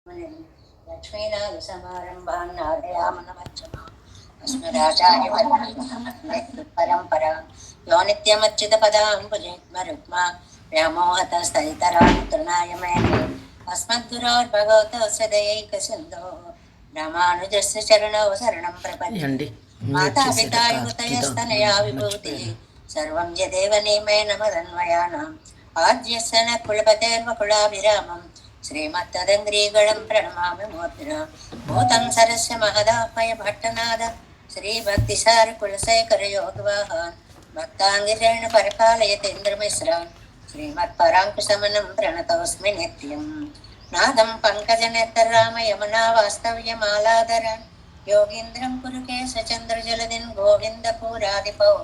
लक्ष्मीनाथसमारम्भान् नारयामनमध्यमाम् अस्मदाचार्यपर्यन्तां परम्परा यो नित्यमच्युतपदाम्बुजयुग्मरुक्मा व्यामोहतस्तदितराणि तृणाय मेने अस्मद्गुरोर्भगवतोऽस्य दयैकसिन्धोः रामानुजस्य चरणौ शरणं प्रपद्ये मातापिता युगतयस्तनया विभूतिः सर्वं यदेव नियमेन मदन्वयानाम् आद्यस्य न कुलपतेर्वकुलाभिरामम् श्रीमत्तदङ्ग्रीगणं प्रणमामि मूर्तिना भूतं सरस्य महदापय भट्टनाद श्रीभक्तिसारकुलशेखरयोगिवाहान् भक्ताङ्गिरेण परकालयतीन्द्रमिश्रान् श्रीमत्पराङ्कुशमनं प्रणतोऽस्मि नित्यम् नादं पङ्कजनेत्ररामयमुनावास्तव्यमालाधरान् योगीन्द्रं कुरुकेशचन्द्रजलदिन् गोविन्दपूरादिपौ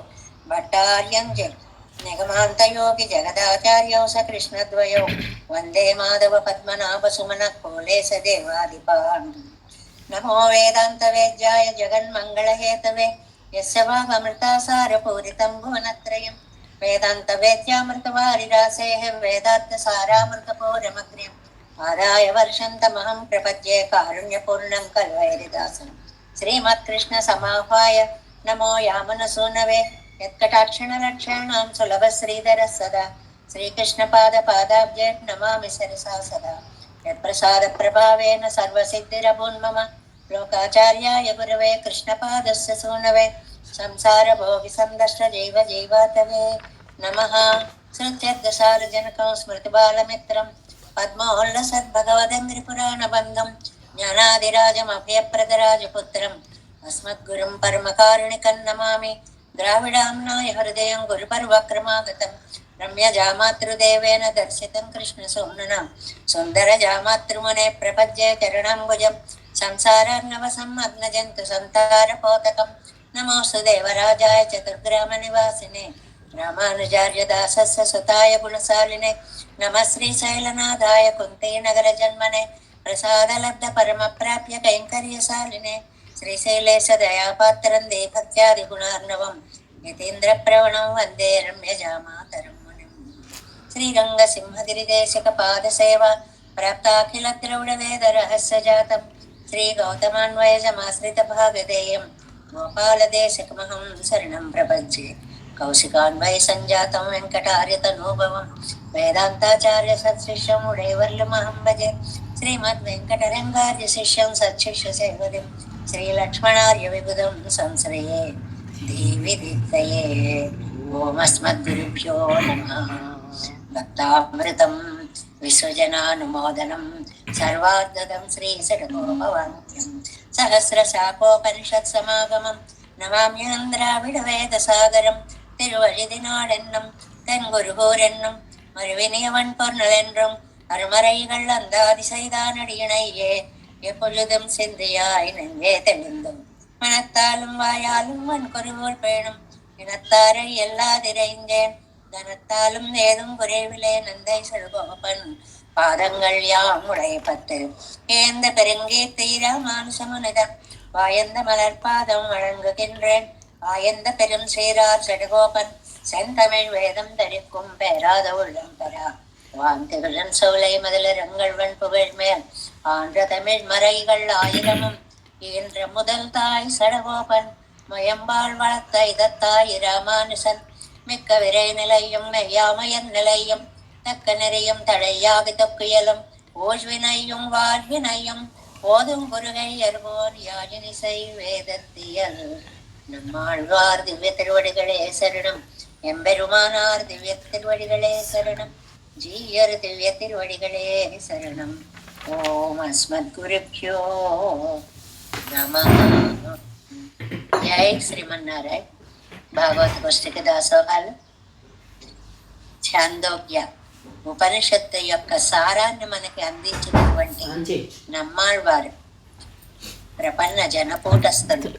भट्टार्यं निगमान्तयोगि जगदाचार्यौ स कृष्णद्वयौ वन्दे माधव पद्मनाभ सुमन कोलेश देवादिपान् नमो वेदान्तवेद्याय जगन्मङ्गलहेतवे यस्य वागमृतासारपूरितं भुवनत्रयं वेदान्तवेद्यामृतवारिरासेः वेदान्तसारामृतपूरमग्र्यम् आदाय वर्षन्तमहं प्रपद्ये कारुण्यपूर्णं कल्वैरिदासं श्रीमत्कृष्णसमाह्वाय नमो यामनसूनवे यत्कटाक्षणलक्षाणां सुलभश्रीधरः सदा श्रीकृष्णपादपादाब्जे नमामि सरसा सदा यत्प्रसादप्रभावेन सर्वसिद्धिरभून्मम लोकाचार्याय गुरवे कृष्णपादस्य सूनवे संसारभोगिसन्दष्टजैव जीवातवे नमः श्रुत्यर्थसारजनकं स्मृतिबालमित्रं पद्मोल्लसद्भगवदङ्घ्रिपुराणबन्धं ज्ञानादिराजमभयप्रदराजपुत्रम् अस्मद्गुरुं परमकारुणिकं नमामि द्राविडाम्नाय हृदयं गुरुपर्वक्रमागतं रम्यजामातृदेवेन दर्शितं कृष्णसोमना सुन्दरजामातृमुने प्रपद्ये चरणाम्बुजं संसारार्णवसम्मग्नजन्तु सन्तारपोतकं नमोऽस्तु देवराजाय चतुर्ग्रामनिवासिने रामानुजार्यदासस्य सुताय गुणशालिने नमः श्रीशैलनाथाय कुन्तीनगरजन्मने प्रसादलब्धपरमप्राप्य कैङ्कर्यशालिने श्रीशैलेश दयापात्रं देभक्त्यादिगुणार्णवं यतीन्द्रप्रवणं वन्दे रम्यजामातरं मुनिम् श्रीरङ्गसिंहगिरिदेशिकपादसेवा प्राप्ताखिलद्रौडवेदरहस्यजातं श्रीगौतमान्वयजमाश्रितभागधेयं गोपालदेशिकमहं शरणं प्रपद्ये कौशिकान्वयसञ्जातं वेङ्कटार्यतनूभवं वेदान्ताचार्यसत्शिष्यं उडैवर्लुमहं भजे श्रीमद्वेङ्कटरङ्गार्यशिष्यं सत्शिष्यसेवदिं श्रीलक्ष्मणार्य विबुधं संश्रये देवि दीप्तये ओमस्मद्गुरुभ्यो नमः भक्तामृतं विश्वजनानुमोदनं सर्वार्धदं श्रीसडगोपवाक्यं सहस्रशाखोपनिषत्समागमं नमाम्यहं द्राविडवेदसागरं तिरुवழிதினாடென்னும் தென்குருகூரென்னும் மறுவினியவன் பொருளென்றும் அருமறைகள் அந்தாதி செய்தானடியினையே எப்பொழுதும் சிந்தியாய் நெஞ்சே தெளிந்தும் மனத்தாலும் வாயாலும் வன்குருகூர் பேணும் இனத்தாரை எல்லாதிரைந்தேன் தனத்தாலும் ஏதும் குறைவிலே நந்தை செல்கோபன் பாதங்கள் யாம் உடையப்பட்டு ஏந்த பெருங்கீர்த்தி ராமானுசமுனிதன் வாயந்த மலர்பாதம் வழங்குகின்றேன் ஆயந்த பெரும் ஸ்ரீரார் செடுகோபன் செந்தமிழ் வேதம் தரிக்கும் பேராத உள்ளம் பெறா வாந்திகளன் சோலை மதிலரங்கள் புகழ் மேல் ஆன்ற தமிழ் மறைகள் ஆயிரமும் ஈன்ற முதல் தாய் சடகோபன் மயம்பாள் வளர்த்த இதத்தாய் ராமானுசன் மிக்க விரை நிலையும் மெய்யாமையன் நிலையும் தக்க நெறியும் தழையாகி தொக்கியலும் ஓழ்வினையும் வாழ்வினையும் போதும் குருகை அருவோர் யாழினிசை வேதத்தியல் நம்மாழ்வார் திவ்ய திருவடிகளே சரணம் எம்பெருமானார் திவ்ய திருவடிகளே சரணம் ஜீயர் திவ்ய திருவடிகளே சரணம் ஓம் அஸ்மத்குருப்யோ नमः। जय श्रीमन्नारायण। भागवत गोष्ठी के दासोहाలు ఛాందోగ్య ఉపనిషత్తు యొక్క సారాన్ని మనకి అందించినటువంటి నమ్మాళ్వారు ప్రపన్న జనకూటస్థులు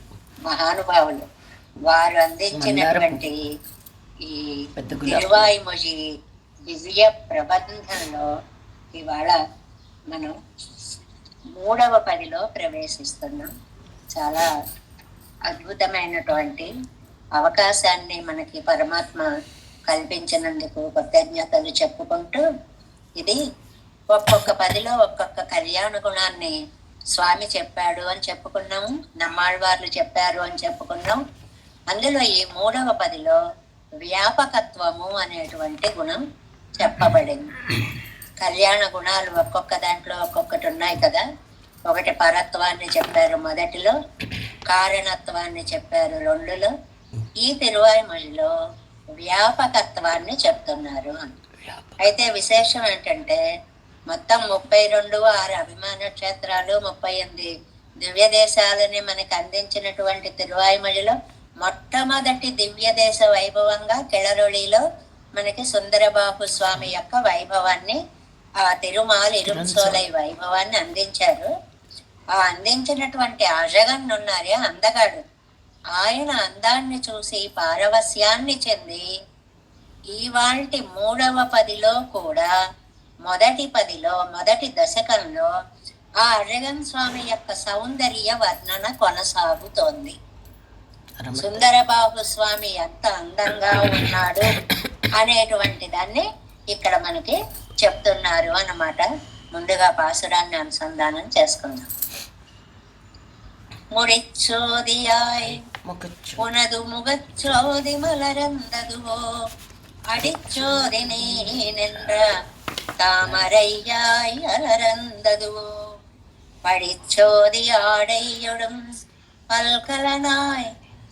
మహానుభావులు వారు అందించినటువంటి ఈ తిరువాయిమొഴി దివ్య ప్రబంధంలో ఇవాళ మనం 3వ పదిలో ప్రవేశిస్తున్నాం. చాలా అద్భుతమైనటువంటి అవకాశాన్ని మనకి పరమాత్మ కల్పించినందుకు కృతజ్ఞతలు చెప్పుకుంటూ ఇది ఒక్కొక్క పదిలో ఒక్కొక్క కళ్యాణ గుణాన్ని స్వామి చెప్పాడు అని చెప్పుకున్నాము, నమ్మాళ్ళవార్లు చెప్పారు అని చెప్పుకున్నాం. అందులో ఈ 3వ పదిలో వ్యాపకత్వము అనేటువంటి గుణం చెప్పబడింది. కళ్యాణ గుణాలు ఒక్కొక్క దాంట్లో ఒక్కొక్కటి ఉన్నాయి కదా. ఒకటి పరత్వాన్ని చెప్పారు మొదటిలో, కారణత్వాన్ని చెప్పారు 2లో, ఈ తిరువాయిమొழிలో వ్యాపకత్వాన్ని చెప్తున్నారు. అయితే విశేషం ఏంటంటే మొత్తం 32 6 అభిమాన క్షేత్రాలు 38 దివ్య దేశాలని మనకి అందించినటువంటి తిరువాయిమొழிలో మొట్టమొదటి దివ్య దేశ వైభవంగా కెళరొళిలో మనకి సుందరబాబు స్వామి యొక్క వైభవాన్ని, ఆ తిరుమాల్ ఇరుంసోలై వైభవాన్ని అందించారు. ఆ అందించినటువంటి అజగన్ ఉన్నారే అందగాడు, ఆయన అందాన్ని చూసి పారవస్యాన్ని చెంది ఇవాల్టి 3వ పదిలో కూడా మొదటి పదిలో మొదటి దశకంలో ఆ అజగన్ స్వామి యొక్క సౌందర్య వర్ణన కొనసాగుతోంది. సుందరబాహు స్వామి ఎంత అందంగా ఉన్నాడు అనేటువంటి దాన్ని ఇక్కడ మనకి చెప్తున్నారు అన్నమాట. ముందుగా పాసురాన్ని అనుసంధానం చేసుకుందాం. ముడిచ్చోదియాయ్ ఉనదు ముగచ్చోది మలరందదువో அடிச்சோதி நீ நின்ற தாமரையாய் அலரந்ததுவோ படிச்சோதி ஆடையொடும் பல்கலனாய்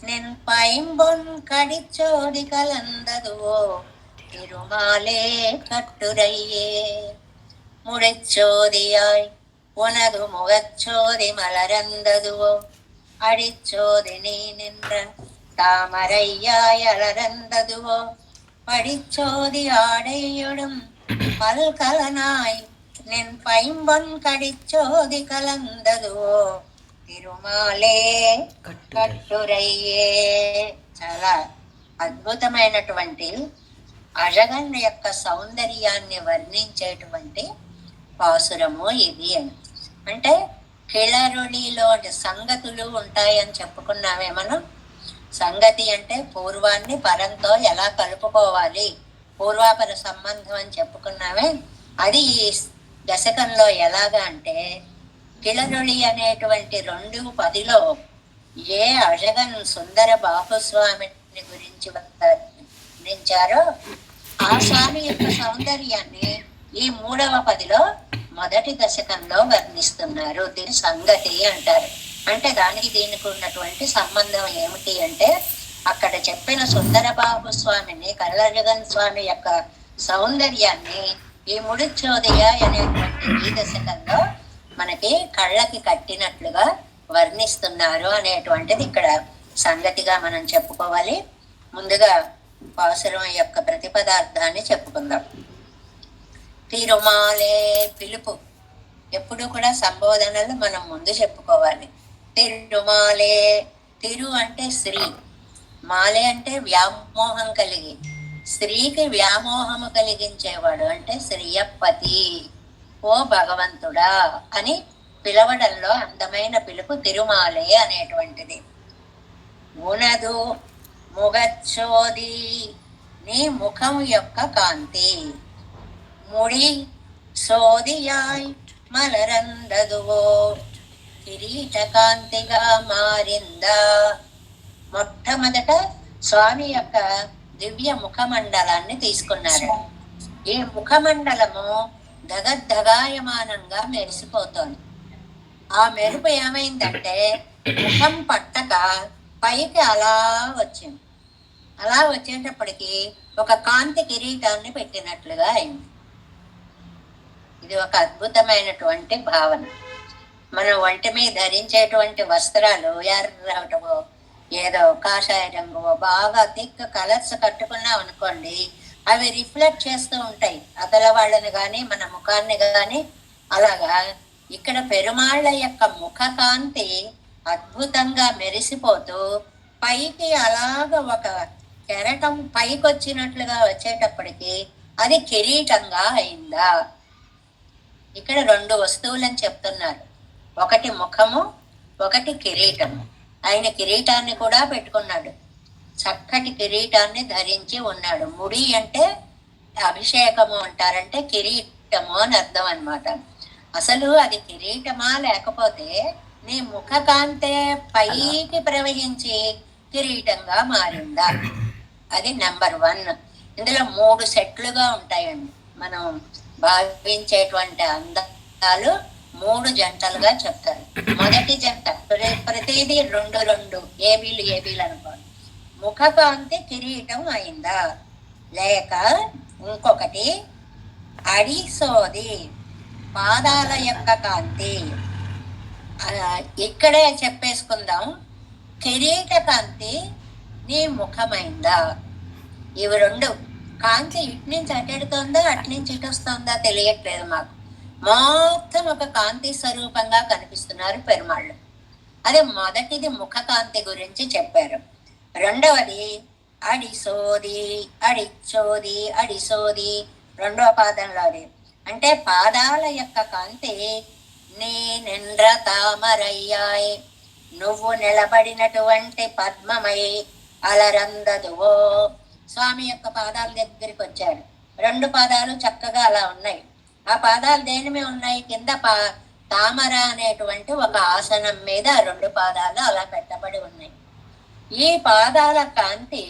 நின் பைம்பொன் கடிச்சோதி கலந்ததுவோ திருமாலே கட்டுரையே முடிச்சோதியாய் உனது முகச்சோதி மலரந்ததுவோ அடிச்சோதி நீ நின்ற தாமரையாய் அலரந்ததுவோ படிச்சோதி ஆடையொடும் பல்கலனாய் நின் பைம்பொன் கடிச்சோதி கலந்ததுவோ తిరుమాలే కట్టురయ్యే. చాలా అద్భుతమైనటువంటి అజగన్ యొక్క సౌందర్యాన్ని వర్ణించేటువంటి పాసురము ఇది అని. అంటే కిళరుడిలో సంగతులు ఉంటాయని చెప్పుకున్నామే మనం. సంగతి అంటే పూర్వాన్ని పరంతో ఎలా కలుపుకోవాలి, పూర్వాపర సంబంధం అని చెప్పుకున్నామే. అది ఈ దశకంలో ఎలాగా అంటే కిళరుడి అనేటువంటి 2:10లో ఏ అజగన్ సుందర బాహుస్వామిని గురించి వర్ణించారో ఆ స్వామి యొక్క సౌందర్యాన్ని ఈ 3వ పదిలో మొదటి దశకంలో వర్ణిస్తున్నారు. దీని సంగతి అంటారు. అంటే దానికి దీనికి ఉన్నటువంటి సంబంధం ఏమిటి అంటే అక్కడ చెప్పిన సుందరబాబు స్వామిని, కళ్ళజగన్ స్వామి యొక్క సౌందర్యాన్ని ఈ ముడిచ్చోదయ అనేటువంటి ఈ దశకంలో మనకి కళ్ళకి కట్టినట్లుగా వర్ణిస్తున్నారు అనేటువంటిది ఇక్కడ సంగతిగా మనం చెప్పుకోవాలి. ముందుగా పాసురం యొక్క ప్రతిపదార్థాన్ని చెప్పుకుందాం. తిరుమాలే పిలుపు. ఎప్పుడు కూడా సంబోధనలు మనం ముందు చెప్పుకోవాలి. తిరుమాలే, తిరు అంటే స్త్రీ, మాలే అంటే వ్యామోహం కలిగి, స్త్రీకి వ్యామోహము కలిగించేవాడు అంటే శ్రీయపతి, ఓ భగవంతుడా అని పిలవడంలో అందమైన పిలుపు తిరుమాలే అనేటువంటిది. ఉనదు ముగచ్చోది, నీ ముఖం యొక్క కాంతి. ముడి సోదియాయ్ మలరందదువో, కిరీట కాంతిగా మారిందా. మొట్టమొదట స్వామి యొక్క దివ్య ముఖమండలాన్ని తీసుకున్నారు. ఈ ముఖమండలము దగద్దగాయమానంగా మెరిసిపోతోంది. ఆ మెరుపు ఏమైందంటే ముఖం పట్టక పైకి అలా వచ్చింది. అలా వచ్చేటప్పటికి ఒక కాంతి కిరీటాన్ని పెట్టినట్లుగా అయింది. ఇది ఒక అద్భుతమైనటువంటి భావన. మనం ఒంటి మీద ధరించేటువంటి వస్త్రాలు ఎర్రటమో ఏదో కాషాయ రంగు బాగా థిక్ కలర్స్ కట్టుకున్నాం అనుకోండి, అవి రిఫ్లెక్ట్ చేస్తూ ఉంటాయి అతల వాళ్ళని కానీ మన ముఖాన్ని కానీ. అలాగా ఇక్కడ పెరుమాళ్ళ యొక్క ముఖ కాంతి అద్భుతంగా మెరిసిపోతూ పైకి అలాగ ఒక కెరటం పైకి వచ్చినట్లుగా వచ్చేటప్పటికి అది కిరీటంగా అయిందా. ఇక్కడ 2 వస్తువులని చెప్తున్నారు. ఒకటి ముఖము, ఒకటి కిరీటము. ఆయన కిరీటాన్ని కూడా పెట్టుకున్నాడు. చక్కటి కిరీటాన్ని ధరించి ఉన్నాడు. ముడి అంటే అభిషేకము అంటారంటే కిరీటము అని అర్థం అనమాట. అసలు అది కిరీటమా లేకపోతే నీ ముఖ కాంతే పైకి ప్రవహించి కిరీటంగా మారిందా? అది నెంబర్ 1. ఇందులో 3 సెట్లుగా ఉంటాయండి. మనం భావించేటువంటి అందాలు 3 జంటలుగా చెప్తారు. మొదటి జంట ప్రతిదీ 2 ఏబీలు అనుకోండి. ముఖ కాంతి కిరీటం అయిందా, లేక ఇంకొకటి అడిసోది పాదాల యొక్క కాంతి. ఇక్కడే చెప్పేసుకుందాం, కిరీట కాంతి నీ ముఖమైందా. ఇవి 2 కాంతి ఇటు నుంచి అటెడుతోందా అటు నుంచి ఇటు వస్తుందా తెలియట్లేదు మాకు. మొత్తం ఒక కాంతి స్వరూపంగా కనిపిస్తున్నారు పెరుమాళ్ళు. అదే మొదటిది ముఖ కాంతి గురించి చెప్పారు. రెండవది అడిసోది అడిసోది 2వ పాదంలోది. అంటే పాదాల యొక్క కాంతి నీ నిండ్ర తామరయ్యాయ్, నువ్వు నిలబడినటువంటి పద్మమై అలరందదువో. స్వామి యొక్క పాదాల దగ్గరికి వచ్చారు. 2 పాదాలు చక్కగా అలా ఉన్నాయి. ఆ పాదాలు దేని మీద ఉన్నాయి? కింద తామర అనేటువంటి ఒక ఆసనం మీద 2 పాదాలు అలా పెట్టబడి ఉన్నాయి. ఈ పాదాల కాంతి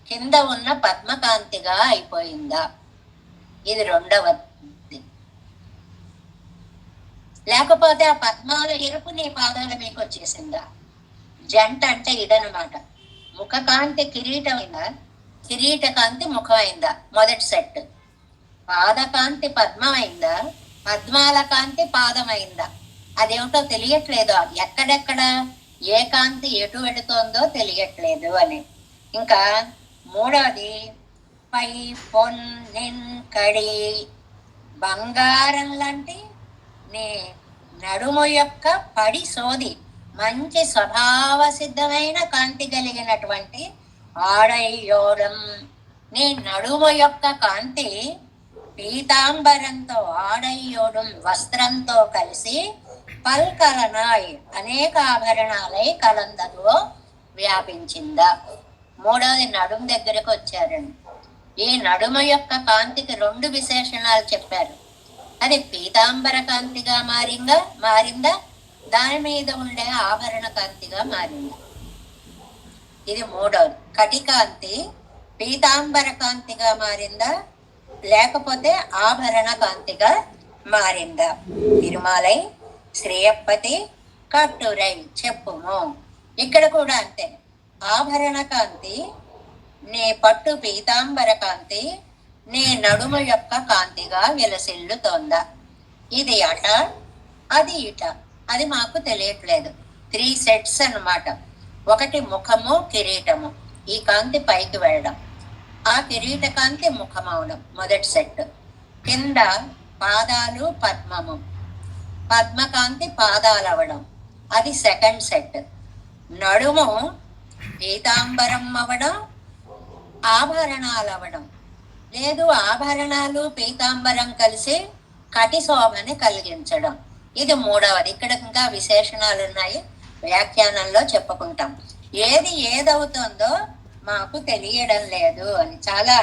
కింద ఉన్న పద్మకాంతిగా అయిపోయిందా? ఇది 2వది. లేకపోతే ఆ పద్మాల ఎరుపు నీ పాదాల మీకు వచ్చేసిందా? జంట అంటే ఇదనమాట. ముఖ కాంతి కిరీటమైందా, కిరీట కాంతి ముఖమైందా? మొదటి సెట్. పాదకాంతి పద్మమైందా, పద్మాల కాంతి పాదమైందా? అదేమిటో తెలియట్లేదు. ఎక్కడెక్కడ ఏ కాంతి ఎటు వెడుతోందో తెలియట్లేదు అని. ఇంకా 3వది పై పొన్నిన్ కడి, బంగారం లాంటి నీ నడుము యొక్క పడి సోది, మంచి స్వభావ సిద్ధమైన కాంతి కలిగినటువంటి ఆడయ్యోడం. నీ నడుము యొక్క కాంతి పీతాంబరంతో ఆడయ్యోడం వస్త్రంతో కలిసి పల్కలనాయ్ అనేక ఆభరణాలై కలందరూ వ్యాపించిందా? 3వది నడుము దగ్గరకు వచ్చారండి. ఈ నడుము యొక్క కాంతికి 2 విశేషణాలు చెప్పారు. అది పీతాంబర కాంతిగా మారిందా, దాని మీద ఉండే ఆభరణ కాంతిగా మారిందా? ఇది 3వది. కటికాంతి పీతాంబర కాంతిగా మారిందా, లేకపోతే ఆభరణ కాంతిగా మారిందా? తిరుమలై శ్రేయప్పతి కట్టురై చెప్పుము. ఇక్కడ కూడా అంతే. ఆభరణ కాంతి నీ పట్టు పీతాంబర కాంతి నీ నడుము యొక్క కాంతిగా విలసిల్లుతోందా? ఇది అట, అది ఇట, అది మాకు తెలియట్లేదు. 3 సెట్స్ అన్నమాట. ఒకటి ముఖము కిరీటము, ఈ కాంతి పైకి వెళ్ళడం, ఆ కిరీట కాంతి ముఖమవడం మొదటి సెట్. కింద పాదాలు పద్మము, పద్మకాంతి పాదాలు అవడం, అది సెకండ్ సెట్. నడుము పీతాంబరం అవడం, ఆభరణాలు అవడం, లేదు ఆభరణాలు పీతాంబరం కలిసి కటి శోభని కలిగించడం, ఇది 3వది. ఇక్కడ ఇంకా విశేషణాలు ఉన్నాయి, వ్యాఖ్యానంలో చెప్పుకుంటాం. ఏది ఏదవుతుందో మాకు తెలియడం లేదు అని చాలా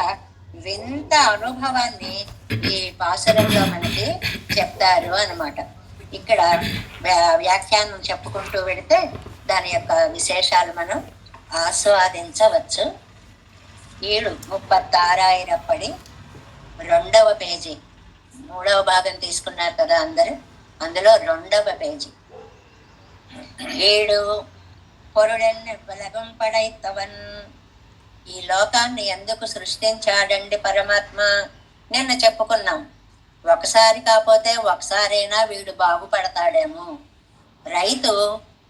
వింత అనుభవాన్ని ఈ పాసురంలో మనకి చెప్తారు అన్నమాట. ఇక్కడ వ్యాఖ్యానం చెప్పుకుంటూ వెళితే దాని యొక్క విశేషాలు మనం ఆస్వాదించవచ్చు. 36 పడి 2వ పేజీ, 3వ భాగం తీసుకున్నారు కదా అందరూ, అందులో 2వ పేజీ. 7 పొరుడెన్ని బలగం పడైతవన్, ఈ లోకాన్ని ఎందుకు సృష్టించాడండి పరమాత్మ? నిన్న చెప్పుకున్నాం, ఒకసారి కాకపోతే ఒకసారైనా వీడు బాగుపడతాడేమో, రైతు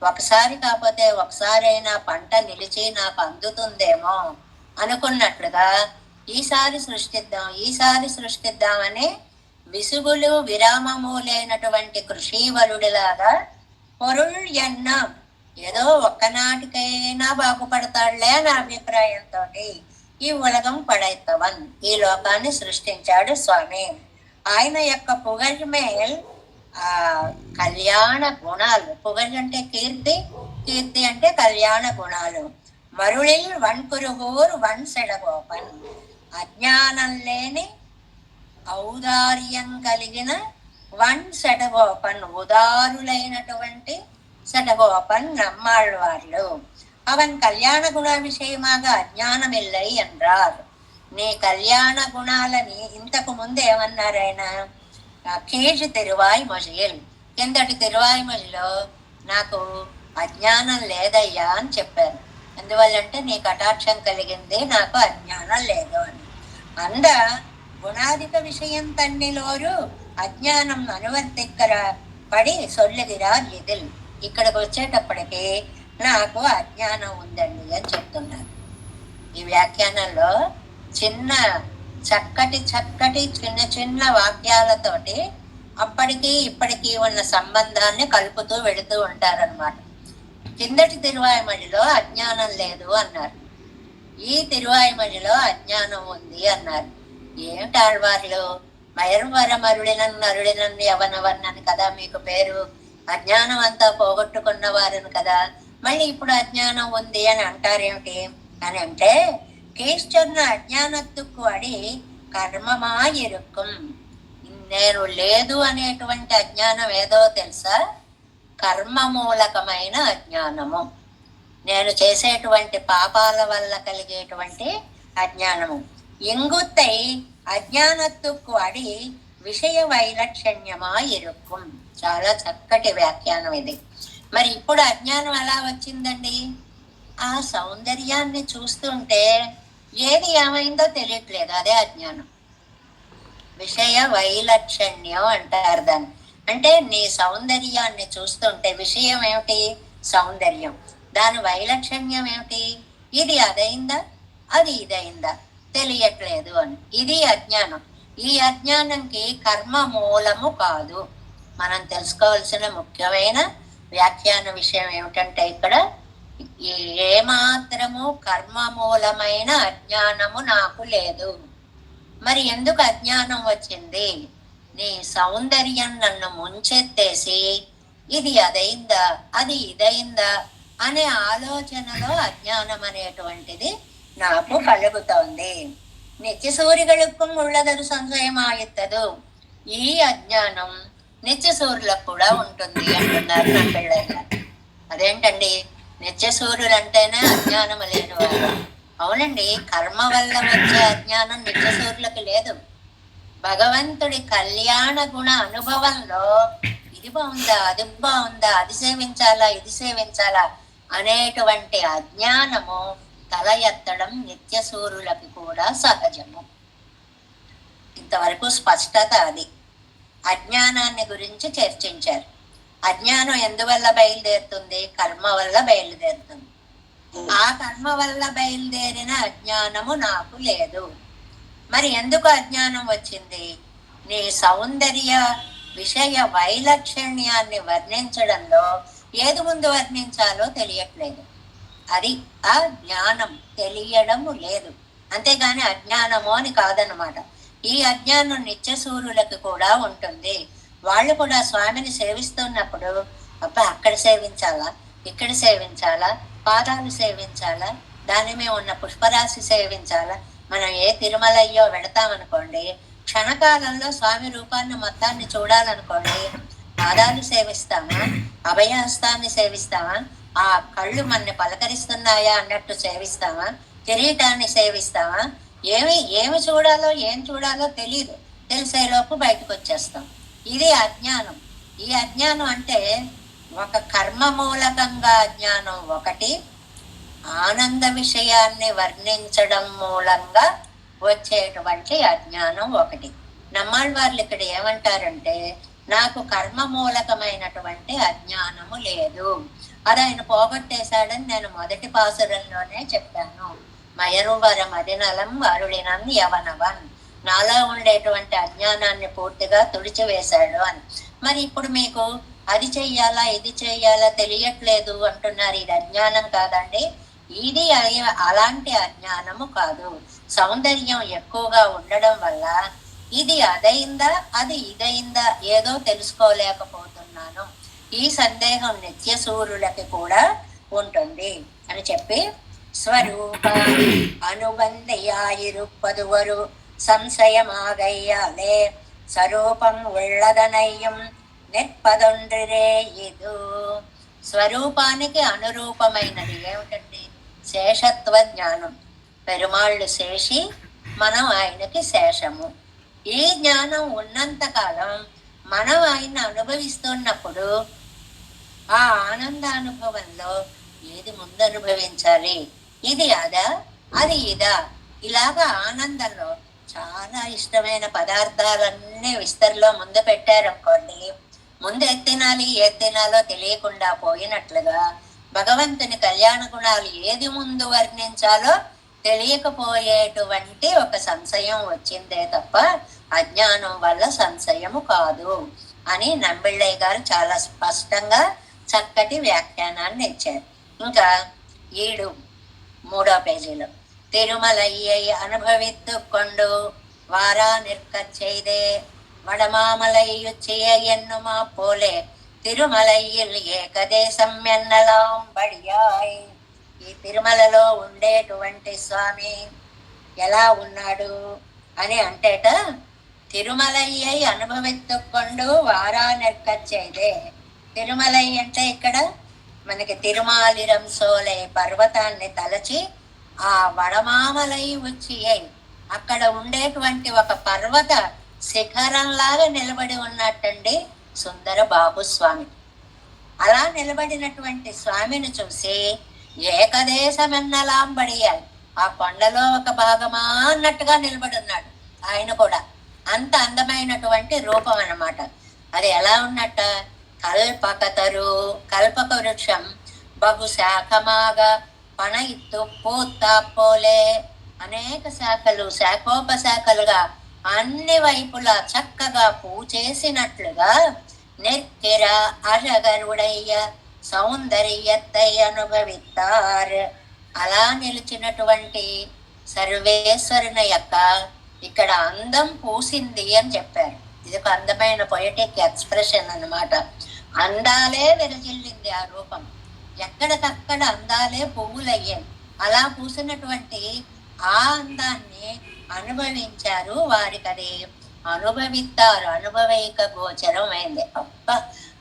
ఒకసారి కాకపోతే ఒకసారైనా పంట నిలిచి నాకు అందుతుందేమో అనుకున్నట్లుగా ఈసారి సృష్టిద్దామని విసుగులు విరామము లేనటువంటి కృషీవలుడిలాగా పొరుల్ ఎన్న ఏదో ఒక్కనాటికైనా బాగుపడతాడులే అనే అభిప్రాయంతో ఈ ఉలగం పడైతవన్, ఈ లోకాన్ని సృష్టించాడు స్వామి. ఆయన యొక్క పుగழ்మేల్ కళ్యాణ గుణాలు, పుగళ్ అంటే కీర్తి, కీర్తి అంటే కళ్యాణ గుణాలు. మరుళిల్ వన్కురుగూర్ వన్ సెడగోపన్, అజ్ఞానం లేని ఔదార్యం కలిగిన వన్ శటగోపన్, ఉదారులైనటువంటి శటగోపన్ நம்மாழ்வாర్లు. அவன் கல்யாண குண விஷயமாக అజ్ఞానమిల్లై என்றார். నీ కళ్యాణ గుణాలని ఇంతకు ముందు ఏమన్నారు ఆయన? కీజు తిరువాయి మొజిల్, కిందటి తిరువాయి మొజిలో నాకు అజ్ఞానం లేదయ్యా అని చెప్పారు. ఎందువల్లంటే నీ కటాక్షం కలిగింది, నాకు అజ్ఞానం లేదు అని. అంద గుణాధిక విషయం తన్నిలోరు అజ్ఞానం అనువర్తిక్కర పడి సొల్లుగిరార్ ఎదిల్. ఇక్కడికి వచ్చేటప్పటికి నాకు అజ్ఞానం ఉందండి అని చెప్తున్నారు. ఈ వ్యాఖ్యానంలో చిన్న చక్కటి చిన్న చిన్న వాక్యాలతోటి అప్పటికి ఇప్పటికీ ఉన్న సంబంధాన్ని కలుపుతూ వెళుతూ ఉంటారనమాట. కిందటి తిరువాయిమడిలో అజ్ఞానం లేదు అన్నారు, ఈ తిరువాయిమడిలో అజ్ఞానం ఉంది అన్నారు. ఏమిటి ఆళ్వార్లు? మరుడినన్ను యవనవన్నని కదా మీకు పేరు, అజ్ఞానం అంతా పోగొట్టుకున్న వారిని కదా, మళ్ళీ ఇప్పుడు అజ్ఞానం ఉంది అని అంటారేమిటి అని అంటే, కీశ్చర్న అజ్ఞానత్తుకు అడి కర్మమా ఇరుక్కుం. నేను లేదు అనేటువంటి అజ్ఞానం ఏదో తెలుసా? కర్మ మూలకమైన అజ్ఞానము, నేను చేసేటువంటి పాపాల వల్ల కలిగేటువంటి అజ్ఞానము. ఇంగుత్తై అజ్ఞానత్తుకు అడి విషయ వైలక్షణ్యమా ఇరుక్కుం. చాలా చక్కటి వ్యాఖ్యానం ఇది. మరి ఇప్పుడు అజ్ఞానం ఎలా వచ్చిందండి? ఆ సౌందర్యాన్ని చూస్తుంటే ఏది ఏమైందో తెలియట్లేదు, అదే అజ్ఞానం. విషయ వైలక్షణ్యం అంటారు దాన్ని. అంటే నీ సౌందర్యాన్ని చూస్తుంటే విషయం ఏమిటి? సౌందర్యం. దాని వైలక్షణ్యం ఏమిటి? ఇది అదైందా, అది ఇదైందా తెలియట్లేదు అని. ఇది అజ్ఞానం. ఈ అజ్ఞానంకి కర్మ మూలము కాదు. మనం తెలుసుకోవాల్సిన ముఖ్యమైన వ్యాఖ్యాన విషయం ఏమిటంటే, ఇక్కడ ఏమాత్రము కర్మ మూలమైన అజ్ఞానము నాకు లేదు. మరి ఎందుకు అజ్ఞానం వచ్చింది? నీ సౌందర్యం నన్ను ముంచెత్తేసి ఇది అదైందా, అది ఇదైందా అనే ఆలోచనలో అజ్ఞానం అనేటువంటిది నాకు కలుగుతోంది. నిత్య సూర్యుகளுக்கும் உள்ளதொரு సంశయమాయిత్తదు. ఈ అజ్ఞానం నిత్య సూర్యులకు కూడా ఉంటుంది అంటున్నారు నా పిల్లలు. అదేంటండి, నిత్య సూర్యులు అంటేనే అజ్ఞానం లేని వారు? అవునండి, కర్మ వల్ల వచ్చే అజ్ఞానం నిత్య సూర్యులకు లేదు. భగవంతుడి కళ్యాణ గుణ అనుభవంలో ఇది బాగుందా, అది బాగుందా, అది సేవించాలా, ఇది సేవించాలా అనేటువంటి అజ్ఞానము తల ఎత్తడం నిత్య సూర్యులకి కూడా సహజము. ఇంతవరకు స్పష్టత అది. అజ్ఞానాన్ని గురించి చర్చించారు. అజ్ఞానం ఎందువల్ల బయలుదేరుతుంది? కర్మ వల్ల బయలుదేరుతుంది. ఆ కర్మ వల్ల బయలుదేరిన అజ్ఞానము నాకు లేదు. మరి ఎందుకు అజ్ఞానం వచ్చింది? నీ సౌందర్య విషయ వైలక్షణ్యాన్ని వర్ణించడంలో ఏది ముందు వర్ణించాలో తెలియట్లేదు. అది ఆ జ్ఞానం, తెలియడము లేదు. అంతేగాని అజ్ఞానము అని కాదనమాట. ఈ అజ్ఞానం నిత్య సూర్యులకు కూడా ఉంటుంది. వాళ్ళు కూడా స్వామిని సేవిస్తున్నప్పుడు అబ్బా అక్కడ సేవించాలా, ఇక్కడ సేవించాలా, పాదాలు సేవించాలా, దాని మీద ఉన్న పుష్పరాశి సేవించాలా. మనం ఏ తిరుమలయ్యో వెళతామనుకోండి, క్షణకాలంలో స్వామి రూపాన్ని మొత్తాన్ని చూడాలనుకోండి, పాదాలు సేవిస్తామా, అభయహస్తాన్ని సేవిస్తామా, ఆ కళ్ళు మనని పలకరిస్తున్నాయా అన్నట్టు సేవిస్తామా, కిరీటాన్ని సేవిస్తామా, ఏమి చూడాలో ఏం చూడాలో తెలియదు. తెలిసేలోపు బయటకు వచ్చేస్తాం. ఇది అజ్ఞానం. ఈ అజ్ఞానం అంటే ఒక కర్మ మూలకంగా అజ్ఞానం ఒకటి, ఆనంద విషయాన్ని వర్ణించడం మూలంగా వచ్చేటువంటి అజ్ఞానం ఒకటి. నమ్మాళ్ళవార్లు ఇక్కడ ఏమంటారంటే, నాకు కర్మ మూలకమైనటువంటి అజ్ఞానము లేదు, అది ఆయన పోగొట్టేశాడని నేను మొదటి పాసురంలోనే చెప్పాను. మయరువరం అదినలం అరుడినం యవనవన్, నాలో ఉండేటువంటి అజ్ఞానాన్ని పూర్తిగా తుడిచివేశాడు అని. మరి ఇప్పుడు మీకు అది చెయ్యాలా, ఇది చెయ్యాలా తెలియట్లేదు అంటున్నారు. ఇది అజ్ఞానం కాదండి. ఇది అలాంటి అజ్ఞానము కాదు. సౌందర్యం ఎక్కువగా ఉండడం వల్ల ఇది అదైందా, అది ఇదైందా ఏదో తెలుసుకోలేకపోతున్నాను. ఈ సందేహం నిత్య సూర్యులకి కూడా ఉంటుంది అని చెప్పి, స్వరూప అనుబంధయాయిరుప్పదువరు సంశయమాగయ్యాలే స్వరూపం ఉళ్ళదనయ్యం నెప్పదొండ్రిరే ఇదు. స్వరూపానికి అనురూపమైనది ఏమిటండి? శేషత్వ జ్ఞానం. పెరుమాళ్ళు శేషి, మనం ఆయనకి శేషము. ఈ జ్ఞానం ఉన్నంత కాలం మనం ఆయన అనుభవిస్తున్నప్పుడు ఆ ఆనందానుభవంలో ఏది ముందు అనుభవించాలి? ఇది అదా, అది ఇదా? ఇలాగా ఆనందంలో చాలా ఇష్టమైన పదార్థాలన్నీ విస్తరిలో ముందు పెట్టారనుకోండి, ముందు ఏది తినాలి ఏది తినాలో తెలియకుండా పోయినట్లుగా భగవంతుని కళ్యాణ గుణాలు ఏది ముందు వర్ణించాలో తెలియకపోయేటువంటి ఒక సంశయం వచ్చిందే తప్ప అజ్ఞానం వల్ల సంశయము కాదు అని నంబిళ్ళయ్య గారు చాలా స్పష్టంగా చక్కటి వ్యాఖ్యానాన్ని ఇచ్చారు. ఇంకా 3వ పేజీలో తిరుమలయ్యై అనుభవిత్తుకొండు వారా నిర్కచ్చైదే வடமாமலையுச்சிய என்னுமா போலே తిరుమలయ్యిల్ ఏకదేశం ఎన్నలాం బడియాయ్. ఈ తిరుమలలో ఉండేటువంటి స్వామి ఎలా ఉన్నాడు అని అంటేట, తిరుమలయ్యై అనుభవిత్తుకొండు వారా నెర్కచ్చేదే. తిరుమలై అంటే ఇక్కడ మనకి తిరుమాలిరం సోలై పర్వతాన్ని తలచి ఆ వడమామలై వచ్చి అక్కడ ఉండేటువంటి ఒక పర్వత శిఖరంలాగా నిలబడి ఉన్నట్టండి సుందర బాబు స్వామి. అలా నిలబడినటువంటి స్వామిని చూసి ఏకదేశమెన్నలాంబడియాలి, ఆ కొండలో ఒక భాగమా అన్నట్టుగా నిలబడి ఉన్నాడు ఆయన కూడా. అంత అందమైనటువంటి రూపం అన్నమాట. అది ఎలా ఉన్నట్ట? కల్పకతరు, కల్పక వృక్షం బహుశాఖమాగా పన ఇత్తు పూత్తాపోలే, అనేక శాఖలు శాఖోపశాఖలుగా అన్ని వైపులా చక్కగా పూచేసినట్లుగా నెక్కిర అజగరుడయ్య సౌందర్యత్తై అనుభవిత్తారు. అలా నిలిచినటువంటి సర్వేశ్వరుని యొక్క ఇక్కడ అందం పూసింది అని చెప్పారు. ఇది ఒక అందమైన పొయటిక్ ఎక్స్ప్రెషన్ అన్నమాట. అందాలే విరజిల్లింది ఆ రూపం, ఎక్కడికక్కడ అందాలే పువ్వులయ్యాయి. అలా పూసినటువంటి ఆ అందాన్ని అనుభవించారు, వారికి అది అనుభవిస్తారు, అనుభవైక గోచరమైంది. అబ్బా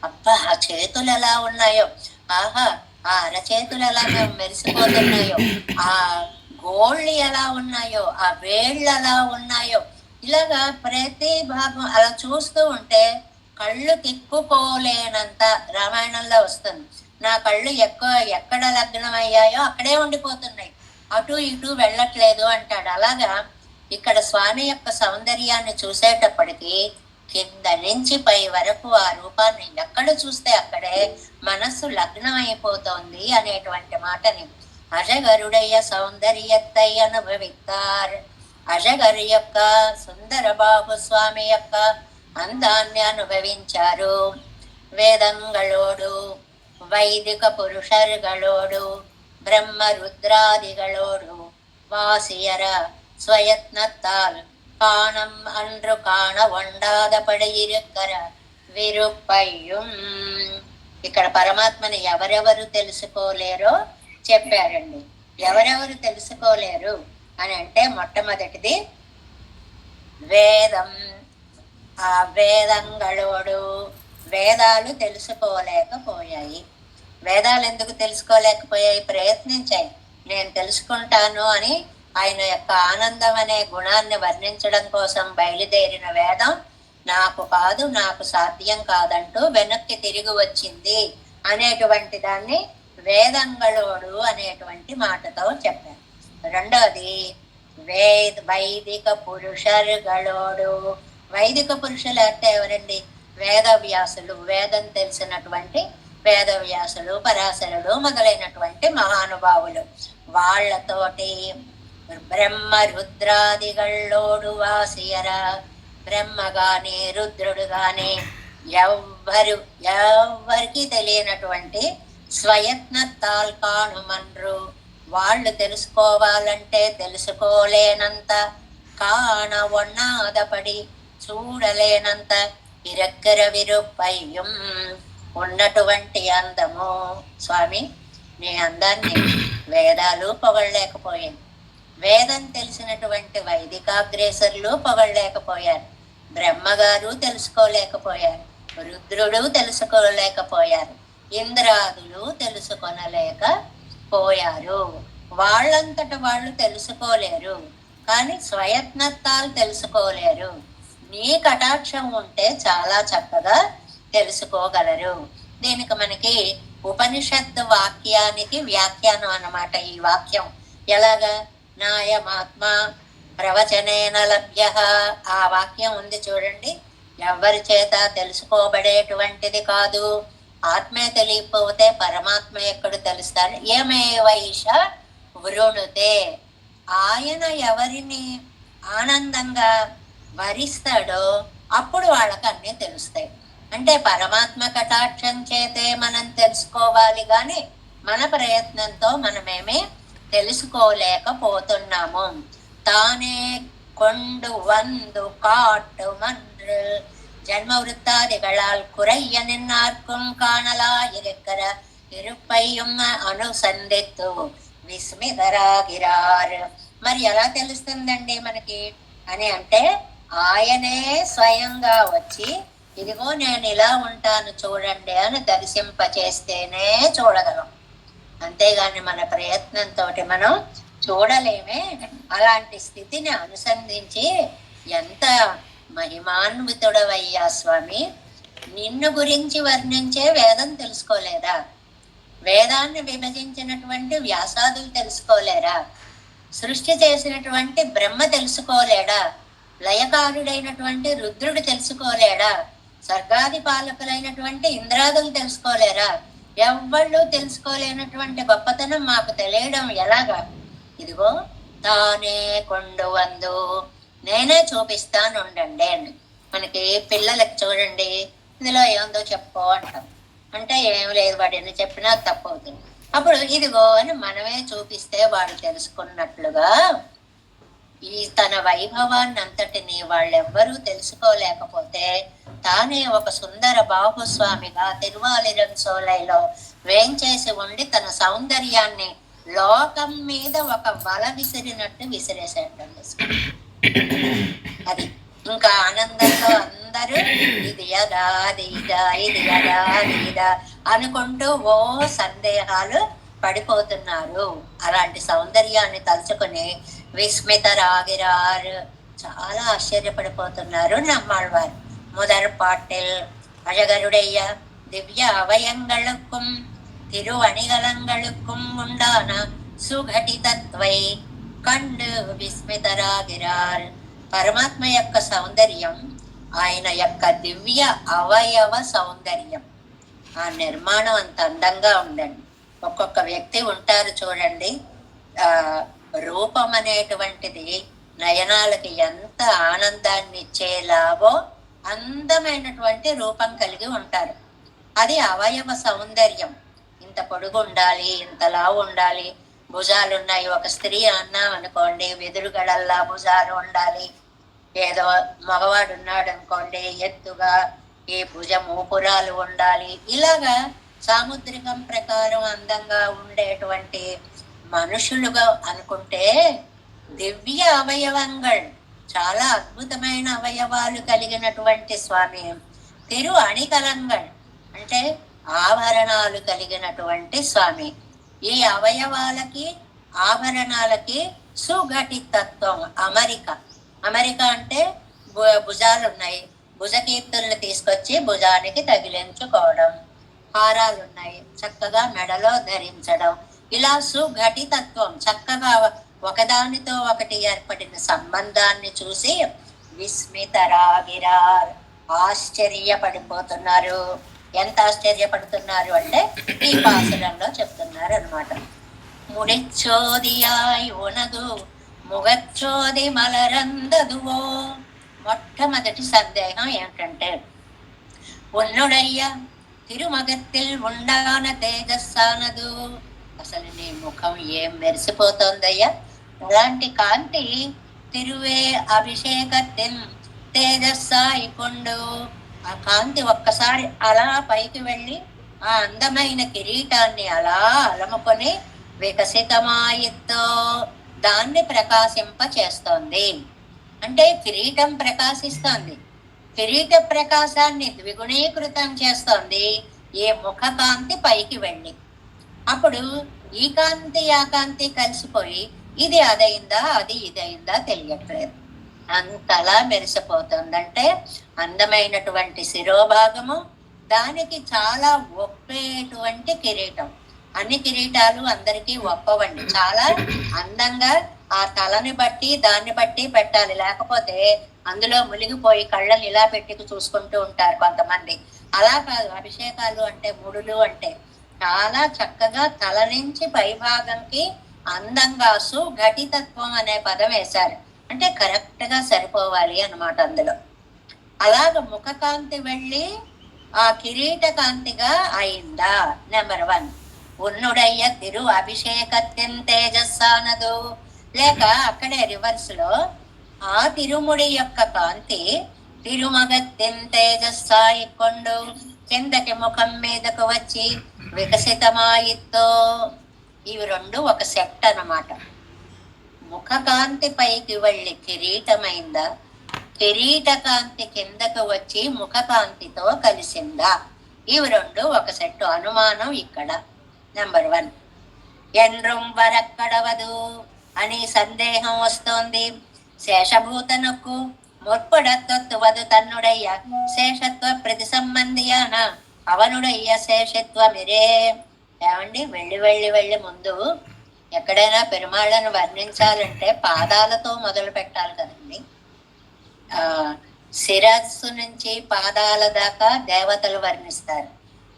అబ్బా, ఆ చేతులు ఎలా ఉన్నాయో, ఆహా ఆ అరచేతులు ఎలా మెరిసిపోతున్నాయో, ఆ గోళ్ళు ఎలా ఉన్నాయో, ఆ వేళ్ళు ఎలా ఉన్నాయో, ఇలాగా ప్రతి భాగం అలా చూస్తూ ఉంటే కళ్ళు తిప్పుకోలేనంత. రామాయణంలో వస్తుంది, నా కళ్ళు ఎక్కడ లగ్నం అయ్యాయో అక్కడే ఉండిపోతున్నాయి, అటు ఇటు వెళ్ళట్లేదు అంటాడు. అలాగా ఇక్కడ స్వామి యొక్క సౌందర్యాన్ని చూసేటప్పటికి కింద నుంచి పై వరకు ఆ రూపాన్ని ఎక్కడ చూస్తే అక్కడే మనస్సు లగ్నం అయిపోతోంది అనేటువంటి మాటని అజగరుడయ్య సౌందర్యత్తై అనుభవిస్తారు. అజగరు యొక్క సుందర బాబు స్వామి యొక్క అందాన్ని అనుభవించారు. వేదంగళోడు వైదిక పురుషరుಗಳோடு பிரம்ம ருத்ராதிகளோடு வாசியர ஸ்வயத்னத்தால் காணம் அன்று காண ஒண்டாதபடி இருக்கிற విరుపయ్యం. ఇక్కడ పరమాత్మని ఎవరెవరు తెలుసుకోలేరో చెప్పారండి. ఎవరెవరు తెలుసుకోలేరు అని అంటే మొట్టమొదటిది వేదం. ఆ వేదంగళోడు వేదాలు తెలుసుకోలేకపోయాయి. వేదాలు ఎందుకు తెలుసుకోలేకపోయాయి? ప్రయత్నించాయి, నేను తెలుసుకుంటాను అని ఆయన యొక్క ఆనందం అనే గుణాన్ని వర్ణించడం కోసం బయలుదేరిన వేదం నాకు కాదు, నాకు సాధ్యం కాదంటూ వెనక్కి తిరిగి వచ్చింది అనేటువంటి దాన్ని వేదంగళోడు అనేటువంటి మాటతో చెప్పారు. రెండోది వైదిక పురుషరుಗಳోడు. వైదిక పురుషులు అంటే ఎవరండి? వేదవ్యాసులు, వేదం తెలిసినటువంటి వేదవ్యాసులు, పరాశరుడు మొదలైనటువంటి మహానుభావులు. వాళ్లతోటి బ్రహ్మ రుద్రాదిగళ్ళోడు వాసియరా. బ్రహ్మ గాని రుద్రుడు గాని ఎవ్వరికి తెలియనటువంటి స్వయత్నత్తాల్ కాణుమన్రు. వాళ్ళు తెలుసుకోవాలంటే తెలుసుకోలేనంత, కాణ ఒన్నాదపడి చూడలేనంత ఇరక్కర విరుపయ్యం ఉన్నటువంటి అందము. స్వామి నీ అందాన్ని వేదాలు పొగడలేకపోయాయి, వేదం తెలిసినటువంటి వైదికాగ్రేసరులు పొగడలేకపోయారు, బ్రహ్మగారు తెలుసుకోలేకపోయారు, రుద్రుడు తెలుసుకోలేకపోయారు, ఇంద్రాదులు తెలుసుకొనలేకపోయారు. వాళ్ళంతట వాళ్ళు తెలుసుకోలేరు, కానీ స్వయత్నత్తాలు తెలుసుకోలేరు. నీ కటాక్షం ఉంటే చాలా చక్కగా తెలుసుకోగలరు. దీనికి మనకి ఉపనిషత్తు వాక్యానికి వ్యాఖ్యానం అన్నమాట ఈ వాక్యం. ఎలాగా? నాయమాత్మ ప్రవచనేన లభ్య, ఆ వాక్యం ఉంది చూడండి. ఎవరి చేత తెలుసుకోబడేటువంటిది కాదు. ఆత్మే తెలియకపోతే పరమాత్మ ఎక్కడ తెలుస్తారు? ఏమే వైష వృణుతే, ఆయన ఎవరిని ఆనందంగా వరిస్తాడో అప్పుడు వాళ్ళకి అన్నీ తెలుస్తాయి. అంటే పరమాత్మ కటాక్షం చేతే మనం తెలుసుకోవాలి, కానీ మన ప్రయత్నంతో మనమేమి తెలుసుకోలేకపోతున్నాము. తానే கொண்டு வந்து காட்டுமன்று ஜன்ம விருத்தாதிகளால் குறைய நின்னார்க்கும் காணலாயிருக்கிற இருப்பையும் అనుసంధిత్తు విస్మితరాగిరారు. మరి ఎలా తెలుస్తుందండి మనకి అని అంటే, ఆయనే స్వయంగా వచ్చి ఇదిగో నేను ఇలా ఉంటాను చూడండి అని దర్శింపచేస్తేనే చూడగలం. అంతేగాని మన ప్రయత్నంతో మనం చూడలేమే. అలాంటి స్థితిని అనుసంధించి, ఎంత మహిమాన్వితుడవయ్యా స్వామి, నిన్ను గురించి వర్ణించే వేదం తెలుసుకోలేదా? వేదాన్ని విభజించినటువంటి వ్యాసాదులు తెలుసుకోలేరా? సృష్టి చేసినటువంటి బ్రహ్మ తెలుసుకోలేడా? లయకారుడైనటువంటి రుద్రుడు తెలుసుకోలేడా? స్వర్గాది పాలకులైనటువంటి ఇంద్రాదులు తెలుసుకోలేరా? ఎవ్వళ్ళు తెలుసుకోలేనటువంటి గొప్పతనం మాకు తెలియడం ఎలాగా? ఇదిగో తానే కొండు వందు, నేనే చూపిస్తాను ఉండండి అని. మనకి పిల్లలకి చూడండి, ఇందులో ఏముందో చెప్పుకో అంటాం. అంటే ఏం లేదు, వాడిని చెప్పినా తప్పవుతుంది. అప్పుడు ఇదిగో అని మనమే చూపిస్తే వాడు తెలుసుకున్నట్లుగా ఈ తన వైభవాన్ని అంతటిని వాళ్ళెవ్వరూ తెలుసుకోలేకపోతే, తానే ఒక సుందర బాహుస్వామిగా తిరువాలిరం సోలైలో వేంచేసి ఉండి తన సౌందర్యాన్ని లోకం మీద ఒక వల విసిరినట్టు విసిరేసేటండి. అది ఇంకా ఆనందంలో అందరూ ఇది యదా దీదా ఇది యదా దీదా అనుకుంటూ ఓ సందేహాలు పడిపోతున్నారు. అలాంటి సౌందర్యాన్ని తలుచుకుని విస్మితరాగిరారు, చాలా ఆశ్చర్యపడిపోతున్నారు நம்மாழ்வார். முதற் பாட்டில் அழகருடைய திவ்ய அவயங்களுக்கும் திருவணிகலங்களுக்கும் உண்டான సుఘటితత్వై కండు విస్మితరాగిరార్. పరమాత్మ యొక్క సౌందర్యం, ఆయన యొక్క దివ్య అవయవ సౌందర్యం, ఆ నిర్మాణం అంత అందంగా ఉండండి. ఒక్కొక్క వ్యక్తి ఉంటారు చూడండి, రూపం అనేటువంటిది నయనాలకి ఎంత ఆనందాన్ని ఇచ్చేలాగో అందమైనటువంటి రూపం కలిగి ఉంటారు. అది అవయవ సౌందర్యం. ఇంత పొడుగు ఉండాలి, ఇంతలా ఉండాలి, భుజాలు ఉన్నాయి. ఒక స్త్రీ అన్నాం అనుకోండి, వెదురుగడల్లా భుజాలు ఉండాలి. ఏదో మగవాడు ఉన్నాడు అనుకోండి, ఎత్తుగా ఈ భుజ మూపురాలు ఉండాలి. ఇలాగా సాముద్రికం ప్రకారం అందంగా ఉండేటువంటి మనుషులుగా అనుకుంటే, దివ్య అవయవంగళ్, చాలా అద్భుతమైన అవయవాలు కలిగినటువంటి స్వామి. తిరు అణికలంగళ్ అంటే ఆభరణాలు కలిగినటువంటి స్వామి. ఈ అవయవాలకి ఆభరణాలకి సుఘటితత్వం, అమరిక. అమరిక అంటే భుజాలు ఉన్నాయి, భుజకీర్తుల్ని తీసుకొచ్చి భుజానికి తగిలించుకోవడం. హారాలు ఉన్నాయి, చక్కగా మెడలో ధరించడం. ఇలా సుఘటితత్వం, చక్కగా ఒకదానితో ఒకటి ఏర్పడిన సంబంధాన్ని చూసి విస్మితరాగిరార్, ఆశ్చర్యపడిపోతున్నారు. ఎంత ఆశ్చర్యపడుతున్నారు అంటే ఈ పాసురంలో చెప్తున్నారు అనమాట. ముడిచ్చోదియాయ్ ఉనదు ముగచ్చోది మలరందదువో. మొట్టమొదటి సందేహం ఏమిటంటే, ఉన్నుడయ్యా తిరుమగత్తిల్ ఉండాన తేజస్సానదు. అసలు నీ ముఖం ఏం మెరిసిపోతోందయ్యా, అలాంటి కాంతి. తిరువే అభిషేకత్తిన్ తేజస్సాయి కొండు. ఆ కాంతి ఒక్కసారి అలా పైకి వెళ్ళి ఆ అందమైన కిరీటాన్ని అలా అలముకొని వికసితమాయితో దాన్ని ప్రకాశింప చేస్తోంది. అంటే కిరీటం ప్రకాశిస్తోంది, కిరీట ప్రకాశాన్ని ద్విగుణీకృతం చేస్తోంది ఈ ముఖ కాంతి పైకి వెళ్ళి. అప్పుడు ఈ కాంతి ఆ కాంతి కలిసిపోయి ఇది అదైందా అది ఇదైందా తెలియట్లేదు, అంతలా మెరిసిపోతుందంటే అందమైనటువంటి శిరోభాగము, దానికి చాలా ఒప్పేటువంటి కిరీటం. అన్ని కిరీటాలు అందరికీ ఒప్పవండి, చాలా అందంగా ఆ తలని బట్టి దాన్ని బట్టి పెట్టాలి, లేకపోతే అందులో మునిగిపోయి కళ్ళని ఇలా పెట్టి చూసుకుంటూ ఉంటారు కొంతమంది. అలా కాదు, అభిషేకాలు అంటే ముడులు అంటే చాలా చక్కగా తల నుంచి పైభాగంకి అందంగా సుఘటితత్వం అనే పదం వేశారు, అంటే కరెక్ట్ గా సరిపోవాలి అన్నమాట అందులో. అలాగ ముఖ కాంతి వెళ్ళి ఆ కిరీట కాంతిగా అయిందా. నెంబర్ 1, ఉన్నుడయ్య తిరు అభిషేకత్యం తేజస్సానదు, లేక అక్కడే రివర్స్ లో ఆ తిరుముడి యొక్క కాంతి తిరుమగత్యం తేజస్సాయి కొండు కిందకి ముఖం మీదకు వచ్చి వికసితమాయితో. ఇవి రెండు ఒక సెట్ అన్నమాట. ముఖ కాంతి పైకి వెళ్ళి కిరీటమైందా, కిరీట కాంతి కిందకు వచ్చి ముఖ కాంతితో కలిసిందా, ఇవి రెండు ఒక సెట్. అనుమానం ఇక్కడ. నెంబర్ 1, ఎండ్రం వరక్కడవదు అని సందేహం వస్తోంది. శేషభూతనకు ముற்பడత్వదు తన్నుడయ్య శేషత్వ ప్రతి సంబంధియాన అవనుడయ్య శేషత్వమిరే. ఏమండి, వెళ్ళి వెళ్ళి వెళ్ళి ముందు ఎక్కడైనా పెరుమాళ్ళను వర్ణించాలంటే పాదాలతో మొదలు పెట్టాలి కదండి. శిరస్సు నుంచి పాదాల దాకా దేవతలు వర్ణిస్తారు,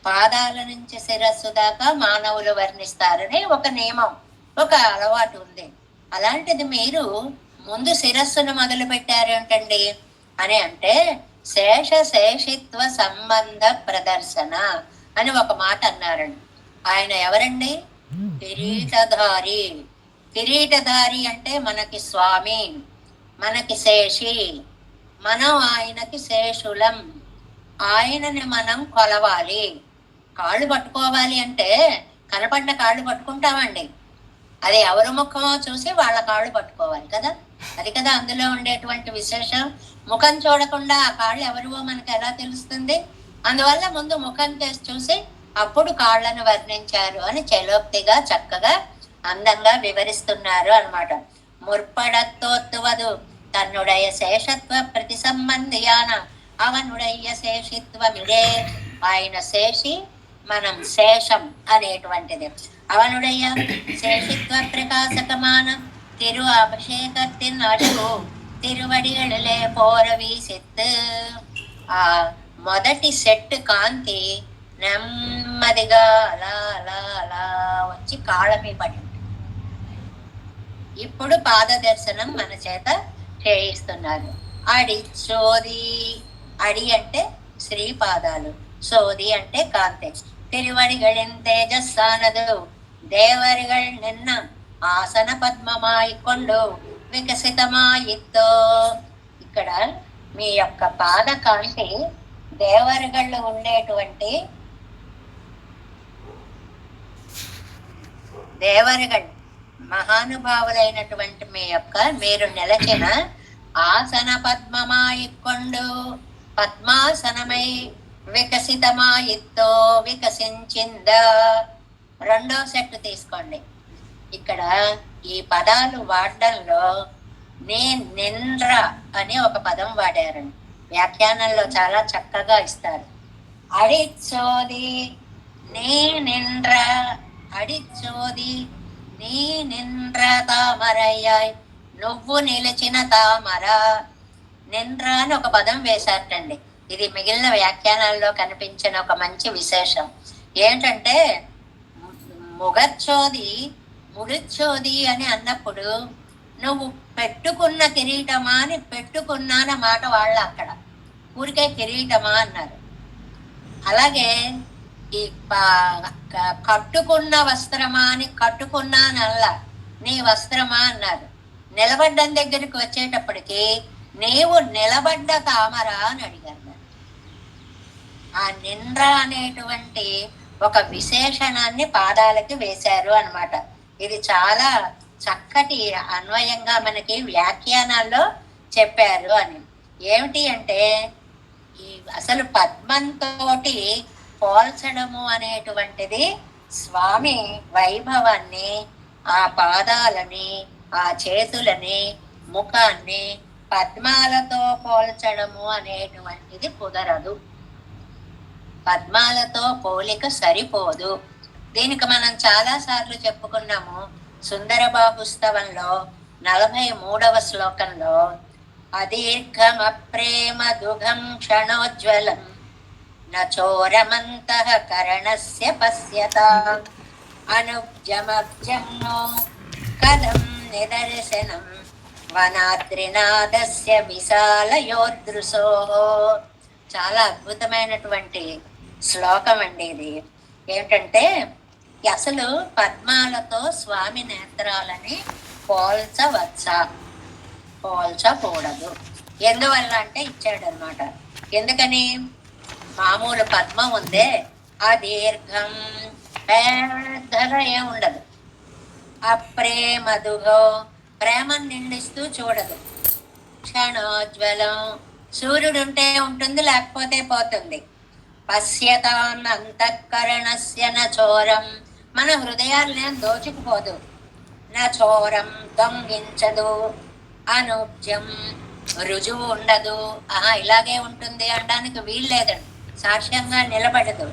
పాదాల నుంచి శిరస్సు దాకా మానవులు వర్ణిస్తారని ఒక నియమం, ఒక అలవాటు ఉంది. అలాంటిది మీరు ముందు శిరస్సును మొదలు పెట్టారేంటండి అని అంటే శేష శేషిత్వ సంబంధ ప్రదర్శన అని ఒక మాట అన్నారండి. ఆయన ఎవరండి? కిరీటధారి. కిరీటధారి అంటే మనకి స్వామి, మనకి శేషి, మనం ఆయనకి శేషులం, ఆయనని మనం కొలవాలి. కాళ్ళు పట్టుకోవాలి అంటే కనపడిన కాళ్ళు పట్టుకుంటామండి, అది ఎవరి ముఖమో చూసి వాళ్ళ కాళ్ళు పట్టుకోవాలి కదా, అది కదా అందులో ఉండేటువంటి విశేషం. ముఖం చూడకుండా ఆ కాళ్ళు ఎవరివో మనకు ఎలా తెలుస్తుంది? అందువల్ల ముందు ముఖం చూసి అప్పుడు కాళ్ళను వర్ణించారు అని చలోక్తిగా చక్కగా అందంగా వివరిస్తున్నారు అన్నమాట. ముర్పడత్తోత్తువదు తన్నుడయ శేషత్వ ప్రతి సంబంధియాన అవనుడయ్య శేషిత్వమిడే. ఆయన శేషి, మనం శేషం అనేటువంటిది. అవనుడయ్య శేషిత్వ ప్రకాశకమాన తిరు అభిషేకத்தின் అడుగు తిరువడిగళలే పోరవీసిత్. ఆ మొదటి సెట్ కాంతి నెమ్మదిగా అలా అలా అలా వచ్చి కాళ్ళమి పడి, ఇప్పుడు పాద దర్శనం మన చేత చేయిస్తున్నారు. అడి సోది, అడి అంటే శ్రీపాదాలు, సోది అంటే కాంతి. తిరువడిగళిన్ తేజస్సానదు దేవరిగళ్ నిన్న ఆసన పద్మమాయికొండు వికసితమాయితో. ఇక్కడ మీ యొక్క పాద కాంతి దేవరిగళ్ళు ఉండేటువంటి దేవరిగళ్ళు మహానుభావులైనటువంటి మీ యొక్క మీరు నిలచిన ఆసన పద్మమాయికొండు, పద్మాసనమై వికసితమాయితో వికసించిందా. రెండో సెట్ తీసుకోండి. ఇక్కడ ఈ పదాలు వాడడంలో నిండ్ర అనే ఒక పదం వాడారండి, వ్యాఖ్యానంలో చాలా చక్కగా ఇస్తారు. అడిచోది నీ నిండ్ర, అడిచోది నీ నిండ్ర తామరయ్యాయ్, నువ్వు నిలిచిన తామర. నిండ్ర అని ఒక పదం వేశారటండి. ఇది మిగిలిన వ్యాఖ్యానాల్లో కనిపించిన ఒక మంచి విశేషం ఏంటంటే ముగచ్చోది ముడిచ్చోది అని అన్నప్పుడు నువ్వు పెట్టుకున్న కిరీటమా అని పెట్టుకున్నాన మాట వాళ్ళ అక్కడ ఊరికే కిరీటమా అన్నారు. అలాగే ఈ కట్టుకున్న వస్త్రమా అని కట్టుకున్నానల్లా నీ వస్త్రమా అన్నారు. నిలబడ్డం దగ్గరికి వచ్చేటప్పటికి నీవు నిలబడ్డ తామర అని అడిగారు. ఆ నిండ్ర అనేటువంటి ఒక విశేషణాన్ని పాదాలకి వేశారు అన్నమాట. ఇది చాలా చక్కటి అన్వయంగా మనకి వ్యాఖ్యానాల్లో చెప్పారు అని. ఏమిటి అంటే ఈ అసలు పద్మంతోటి పోల్చడము అనేటువంటిది స్వామి వైభవాన్ని, ఆ పాదాలని, ఆ చేతులని, ముఖాన్ని పద్మాలతో పోల్చడము అనేటువంటిది కుదరదు. పద్మాలతో పోలిక సరిపోదు. దీనికి మనం చాలా సార్లు చెప్పుకున్నాము. సుందరబాహుస్తవంలో 43వ శ్లోకంలో అదీర్ఘమప్రేమ దుఘం క్షణోజ్వలం నచోరమంతః కరణస్య పశ్యత అనుజ్జమబ్జం నో కథం నిదర్శనం వనాద్రినాదస్య విశాలయోదృశో. చాలా అద్భుతమైనటువంటి శ్లోకం అండి ఇది. ఏమిటంటే అసలు పద్మాలతో స్వామి నేత్రాలని పోల్చవచ్చా, పోల్చకూడదు. ఎందువల్ల అంటే ఇచ్చాడు అనమాట. ఎందుకని? మామూలు పద్మం ఉందే ఆ దీర్ఘం పెద్దగా ఏం ఉండదు. అప్రేమదుగో ప్రేమను నిండిస్తూ చూడదు. క్షణోజ్వలం సూర్యుడుంటే ఉంటుంది, లేకపోతే పోతుంది. పశ్యతాన్ అంతఃకరణస్య నచోరం మన హృదయాలనేం దోచుకుపోదు. నచోరం దొంగించదు. అనుజ్యం రుజువు ఉండదు. ఇలాగే ఉంటుంది అనడానికి వీల్లేదండి. సాక్ష్యంగా నిలబడదు.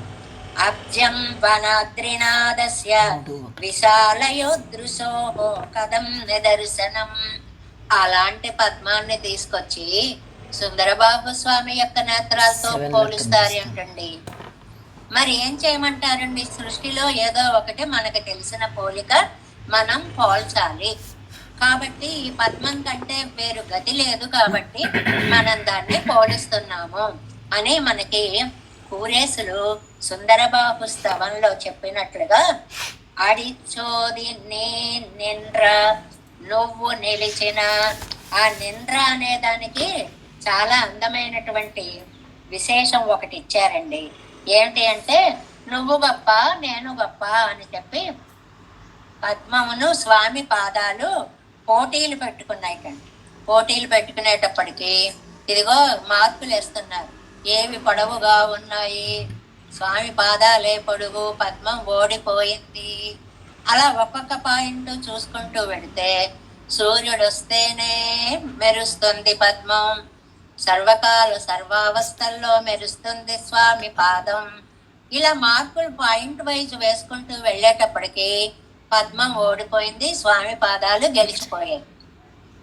అబ్జం వనాద్రినాదస్య విశాలయోదృశో కథం నిదర్శనం. అలాంటి పద్మాన్ని తీసుకొచ్చి సుందరబాబు స్వామి యొక్క నేత్రాలతో పోలుస్తారు అంటండి. మరి ఏం చేయమంటారండి? సృష్టిలో ఏదో ఒకటి మనకు తెలిసిన పోలిక మనం పోల్చాలి. కాబట్టి ఈ పద్మం కంటే వేరు గతి లేదు, కాబట్టి మనం దాన్ని పోలిస్తున్నాము అని మనకి కూరేసులు సుందరబాబు స్తవంలో చెప్పినట్లుగా అడిచోది నీ నిండ్ర నువ్వు నిలిచిన. ఆ నిండ్ర అనే దానికి చాలా అందమైనటువంటి విశేషం ఒకటి ఇచ్చారండి. ఏంటి అంటే నువ్వు గొప్ప నేను గొప్ప అని చెప్పి పద్మమును స్వామి పాదాలు పోటీలు పెట్టుకున్నాయి కండి. పోటీలు పెట్టుకునేటప్పటికి ఇదిగో మార్కులు వేస్తున్నారు. ఏవి పొడవుగా ఉన్నాయి, స్వామి పాదాలే పొడుగు, పద్మం ఓడిపోయింది. అలా ఒక్కొక్క పాయింట్ చూసుకుంటూ వెడితే సూర్యుడు వస్తేనే మెరుస్తుంది పద్మం, సర్వకాల సర్వావస్థల్లో మెరుస్తుంది స్వామి పాదం. ఇలా మార్కులు పాయింట్ వైజ్ వేసుకుంటూ వెళ్ళేటప్పటికి పద్మం ఓడిపోయింది, స్వామి పాదాలు గెలిచిపోయాయి.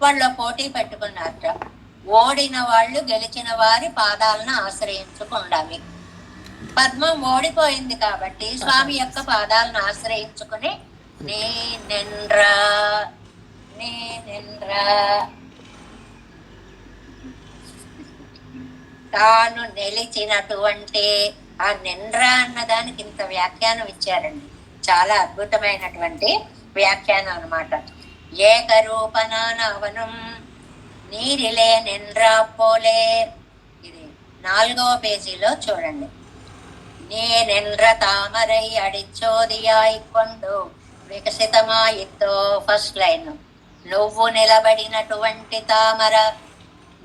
వాళ్ళు పోటీ పెట్టుకున్నారట. ఓడిన వాళ్ళు గెలిచిన వారి పాదాలను ఆశ్రయించుకుండాలి. పద్మం ఓడిపోయింది కాబట్టి స్వామి యొక్క పాదాలను ఆశ్రయించుకుని నేనెండ్రా నేనెండ్రా తాను నిలిచినటువంటి ఆ నిండ్రా అన్నదానికి ఇంత వ్యాఖ్యానం ఇచ్చారండి. చాలా అద్భుతమైనటువంటి వ్యాఖ్యానం అనమాట. ఏకరూపనానవనం నీరిలే నిండ్రా పోలే. ఇది 4వ పేజీలో చూడండి. నేనెండ్ర తామరై అడిచోదియాయి కొండు వికసితమాయితో ఫస్ట్ లైన్. నువ్వు నిలబడినటువంటి తామర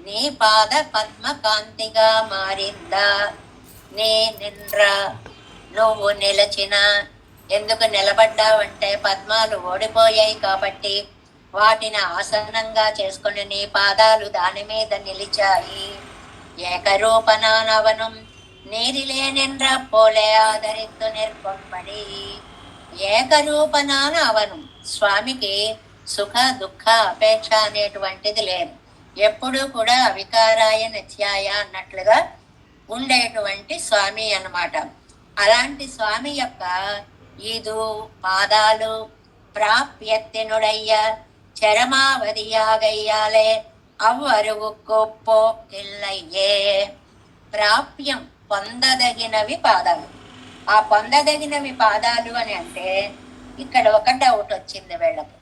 నీ పాద పద్మ కాంతిగా మారిందా. నేనెండ్ర నువ్వు నిలచిన. ఎందుకు నిలబడ్డావంటే పద్మాలు ఓడిపోయాయి కాబట్టి వాటిని ఆసనంగా చేసుకుని నీ పాదాలు దాని మీద నిలిచాయి. ఏకరూపనానవనం నీరిలేనెండ్ర పోలే ఆదరిత్తు నిర్గొంపడి. ఏకరూపనాన అవనం స్వామికి సుఖ దుఃఖ అపేక్ష అనేటువంటిది లేదు. ఎప్పుడూ కూడా అవికారాయ నిత్యాయ అన్నట్లుగా ఉండేటువంటి స్వామి అన్నమాట. అలాంటి స్వామి యొక్క ఈదు పాదాలు ప్రాప్యత్తినుడయ్య చరమావధియాగయ్యాలే అవ్వరువుకు పోకిల్లయ్యే. ప్రాప్యం పొందదగినవి పాదాలు. ఆ పొందదగినవి పాదాలు అని అంటే ఇక్కడ ఒక డౌట్ వచ్చింది వీళ్ళకి.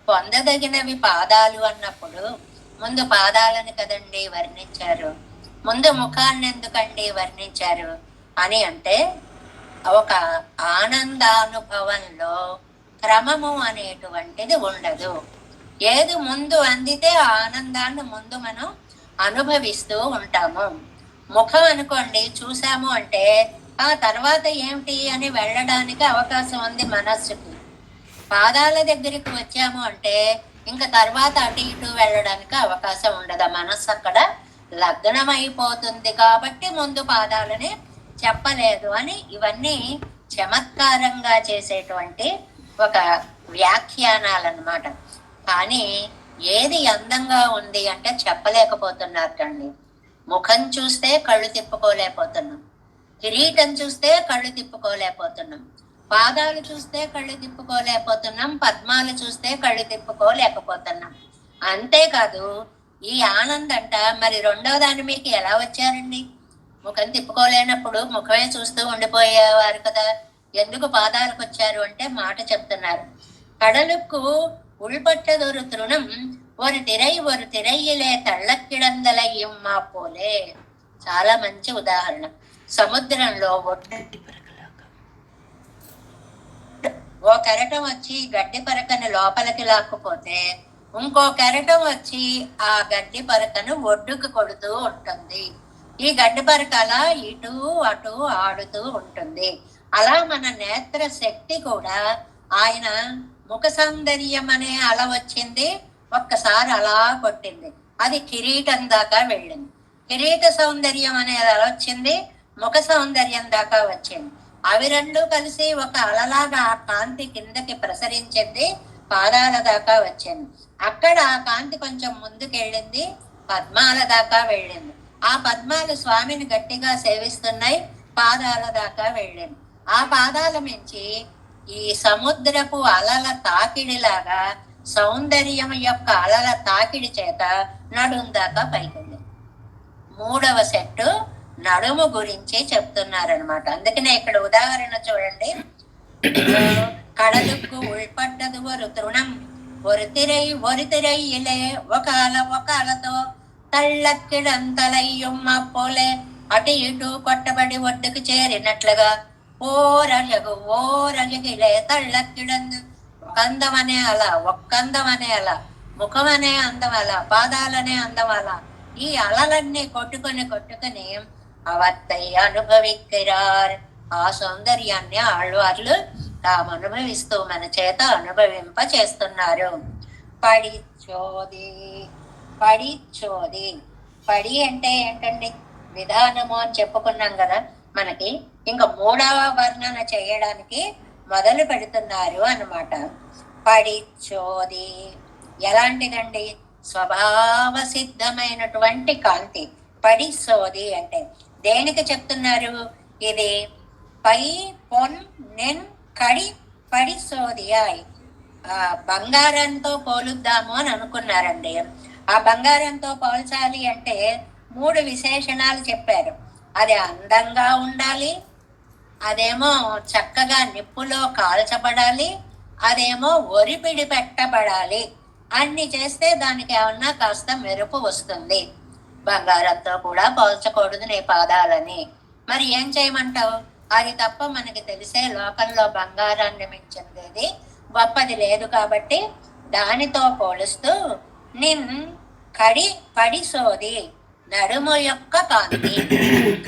పొందదగినవి పాదాలు అన్నప్పుడు ముందు పాదాలను కదండి వర్ణించారు, ముందు ముఖాన్ని ఎందుకండి వర్ణించారు అని అంటే ఒక ఆనందానుభవంలో క్రమము అనేటువంటిది ఉండదు. ఏది ముందు అందితే ఆ ఆనందాన్ని ముందు మనం అనుభవిస్తూ ఉంటాము. ముఖం అనుకోండి, చూసాము అంటే ఆ తర్వాత ఏమిటి అని వెళ్ళడానికి అవకాశం ఉంది మనస్సుకి. పాదాల దగ్గరికి వచ్చాము అంటే ఇంకా తర్వాత అటు ఇటు వెళ్ళడానికి అవకాశం ఉండదు. మనస్సు అక్కడ లగ్నం అయిపోతుంది. కాబట్టి ముందు పాదాలని చెప్పలేదు అని ఇవన్నీ చమత్కారంగా చేసేటువంటి ఒక వ్యాఖ్యానాలన్నమాట. కానీ ఏది అందంగా ఉంది అంటే చెప్పలేకపోతున్నారండి. ముఖం చూస్తే కళ్ళు తిప్పుకోలేకపోతున్నాం, కిరీటం చూస్తే కళ్ళు తిప్పుకోలేకపోతున్నాం, పాదాలు చూస్తే కళ్ళు తిప్పుకోలేకపోతున్నాం, పద్మాలు చూస్తే కళ్ళు తిప్పుకోలేకపోతున్నాం. అంతేకాదు ఈ ఆనందంట మరి రెండవ దాని మీకు ఎలా వచ్చారండి? ముఖం తిప్పుకోలేనప్పుడు ముఖమే చూస్తూ ఉండిపోయేవారు కదా, ఎందుకు పాదాలకు వచ్చారు అంటే మాట చెప్తున్నారు. కడలుకు ఉள்పట్టదొరు తృణం ஒரு திரை ஒரு திரையிலே తళ్ళక్కిడందలయ్యం మా పోలే. చాలా మంచి ఉదాహరణ. సముద్రంలో ఓ కెరటం వచ్చి గడ్డి పరకని లోపలికి లాక్కుపోతే ఇంకో కెరటం వచ్చి ఆ గడ్డి పరకను ఒడ్డుకు కొడుతూ ఉంటుంది. ఈ గడ్డి పరక అలా ఇటు అటు ఆడుతూ ఉంటుంది. అలా మన నేత్ర శక్తి కూడా ఆయన ముఖ సౌందర్యం అనే అల వచ్చింది, ఒక్కసారి అలా కొట్టింది, అది కిరీటం దాకా వెళ్ళింది. కిరీట సౌందర్యం అనే అల వచ్చింది, ముఖ సౌందర్యం దాకా వచ్చింది. అవి రెండు కలిసి ఒక అలలాగా ఆ కాంతి కిందకి ప్రసరించింది, పాదాల దాకా వచ్చింది. అక్కడ ఆ కాంతి కొంచెం ముందుకెళ్ళింది, పద్మాల దాకా వెళ్ళింది. ఆ పద్మాలు స్వామిని గట్టిగా సేవిస్తున్నాయి, పాదాల దాకా వెళ్ళింది. ఆ పాదాల మించి ఈ సముద్రపు అలల తాకిడిలాగా సౌందర్యం యొక్క అలల తాకిడి చేత నడుం దాకా పైకి. మూడవ సెట్టు నడుము గురించి చెప్తున్నారనమాట. అందుకనే ఇక్కడ ఉదాహరణ చూడండి. కడలుకు ఉల్పడ్డదు ఒక తృణం ஒரு திரையிலே ఒక అలతో తళ్ళక్కిడంతలయ్యమ్మ పోలే, అటు ఇటు కొట్టబడి ఒడ్డుకు చేరినట్లుగా ఓ రజగిలే తళ్ళక్కిడందు. ఒకందం అనే అలా, ఒక్కందం అనే అలా, ముఖం అనే అందం అలా, పాదాలనే అందం అలా, ఈ అలలన్నీ కొట్టుకొని అవత్తై అనుభవిక్కిరార్. ఆ సౌందర్యాన్ని ఆళ్వార్లు తాము అనుభవిస్తూ మన చేత అనుభవింప చేస్తున్నారు. పడిచోది పడి అంటే ఏంటండి? విధానము అని చెప్పుకున్నాం కదా మనకి. ఇంకా మూడవ వర్ణన చేయడానికి మొదలు పెడుతున్నారు అన్నమాట. పడిచోది ఎలాంటిదండి? స్వభావ సిద్ధమైనటువంటి కాంతి. పడి సోది అంటే దేనికి చెప్తున్నారు? ఇది పై పొన్ నెన్ కడి పడి సోదియాయ్. బంగారంతో పోలుద్దాము అని అనుకున్నారండి. ఆ బంగారంతో పోల్చాలి అంటే 3 విశేషణాలు చెప్పారు. అది అందంగా ఉండాలి, అదేమో చక్కగా నిప్పులో కాల్చబడాలి, అదేమో ఒరిపిడి పెట్టబడాలి. అన్ని చేస్తే దానికి ఏమన్నా కాస్త మెరుపు వస్తుంది. బంగారంతో కూడా పోల్చకూడదు నీ పాదాలని. మరి ఏం చేయమంటావు? అది తప్ప మనకి తెలిసే లోకంలో బంగారాన్ని మించింది గొప్పది లేదు. కాబట్టి దానితో పోలుస్తూ నిన్ కడి పడి సోది, నడుము యొక్క కాంతి.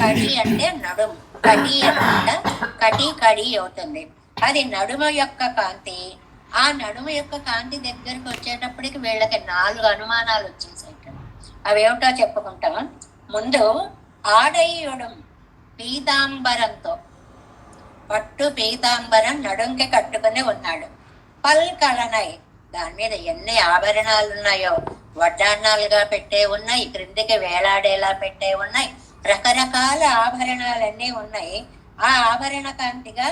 కడి అంటే నడుము, కడి అన్నమాట. కడి అవుతుంది. అది నడుము యొక్క కాంతి. ఆ నడుము యొక్క కాంతి దగ్గరికి వచ్చేటప్పటికి వీళ్ళకి 4 అనుమానాలు వచ్చేసాయి. అవేమిటో చెప్పుకుంటాం. ముందు ఆడయ్యుడు పీతాంబరంతో, పట్టు పీతాంబరం నడుంకి కట్టుకుని ఉన్నాడు. పల్కలనై, దాని మీద ఎన్ని ఆభరణాలు ఉన్నాయో, వడ్డాన్నాలుగా పెట్టే ఉన్నాయి, క్రిందికి వేలాడేలా పెట్టే ఉన్నాయి, రకరకాల ఆభరణాలన్నీ ఉన్నాయి. ఆ ఆభరణ కాంతిగా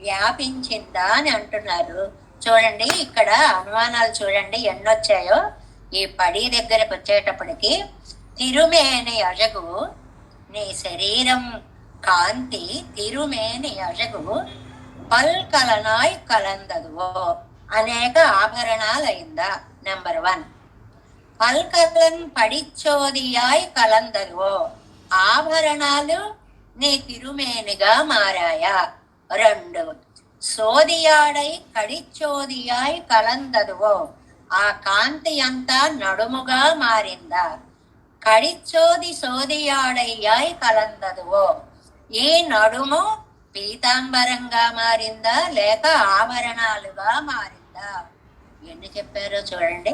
వ్యాపించిందా అని అంటున్నారు. చూడండి ఇక్కడ అనుమానాలు చూడండి ఎన్నొచ్చాయో. ఈ పడి దగ్గరకు వచ్చేటప్పటికి తిరుమేని అజగు నీ శరీరం కాంతి, తిరుమేని అజగు పల్కలనాయ్ కలందదువో, అనేక ఆభరణాలైందా. నెంబర్ 1. పల్కలన్ పడిచోదియాయ్ కలందదువో, ఆభరణాలు నీ తిరుమేనిగా మారాయా. 2. సోదియాడై కడిచోదియాయ్ కలందదువో, ఆ కాంతి అంతా నడుముగా మారిందా. కడిచోది సోదియాడయ్యాయ్ కలందదువో, ఈ నడుము పీతాంబరంగా మారిందా లేక ఆభరణాలుగా మారిందా. ఎన్ని చెప్పారో చూడండి.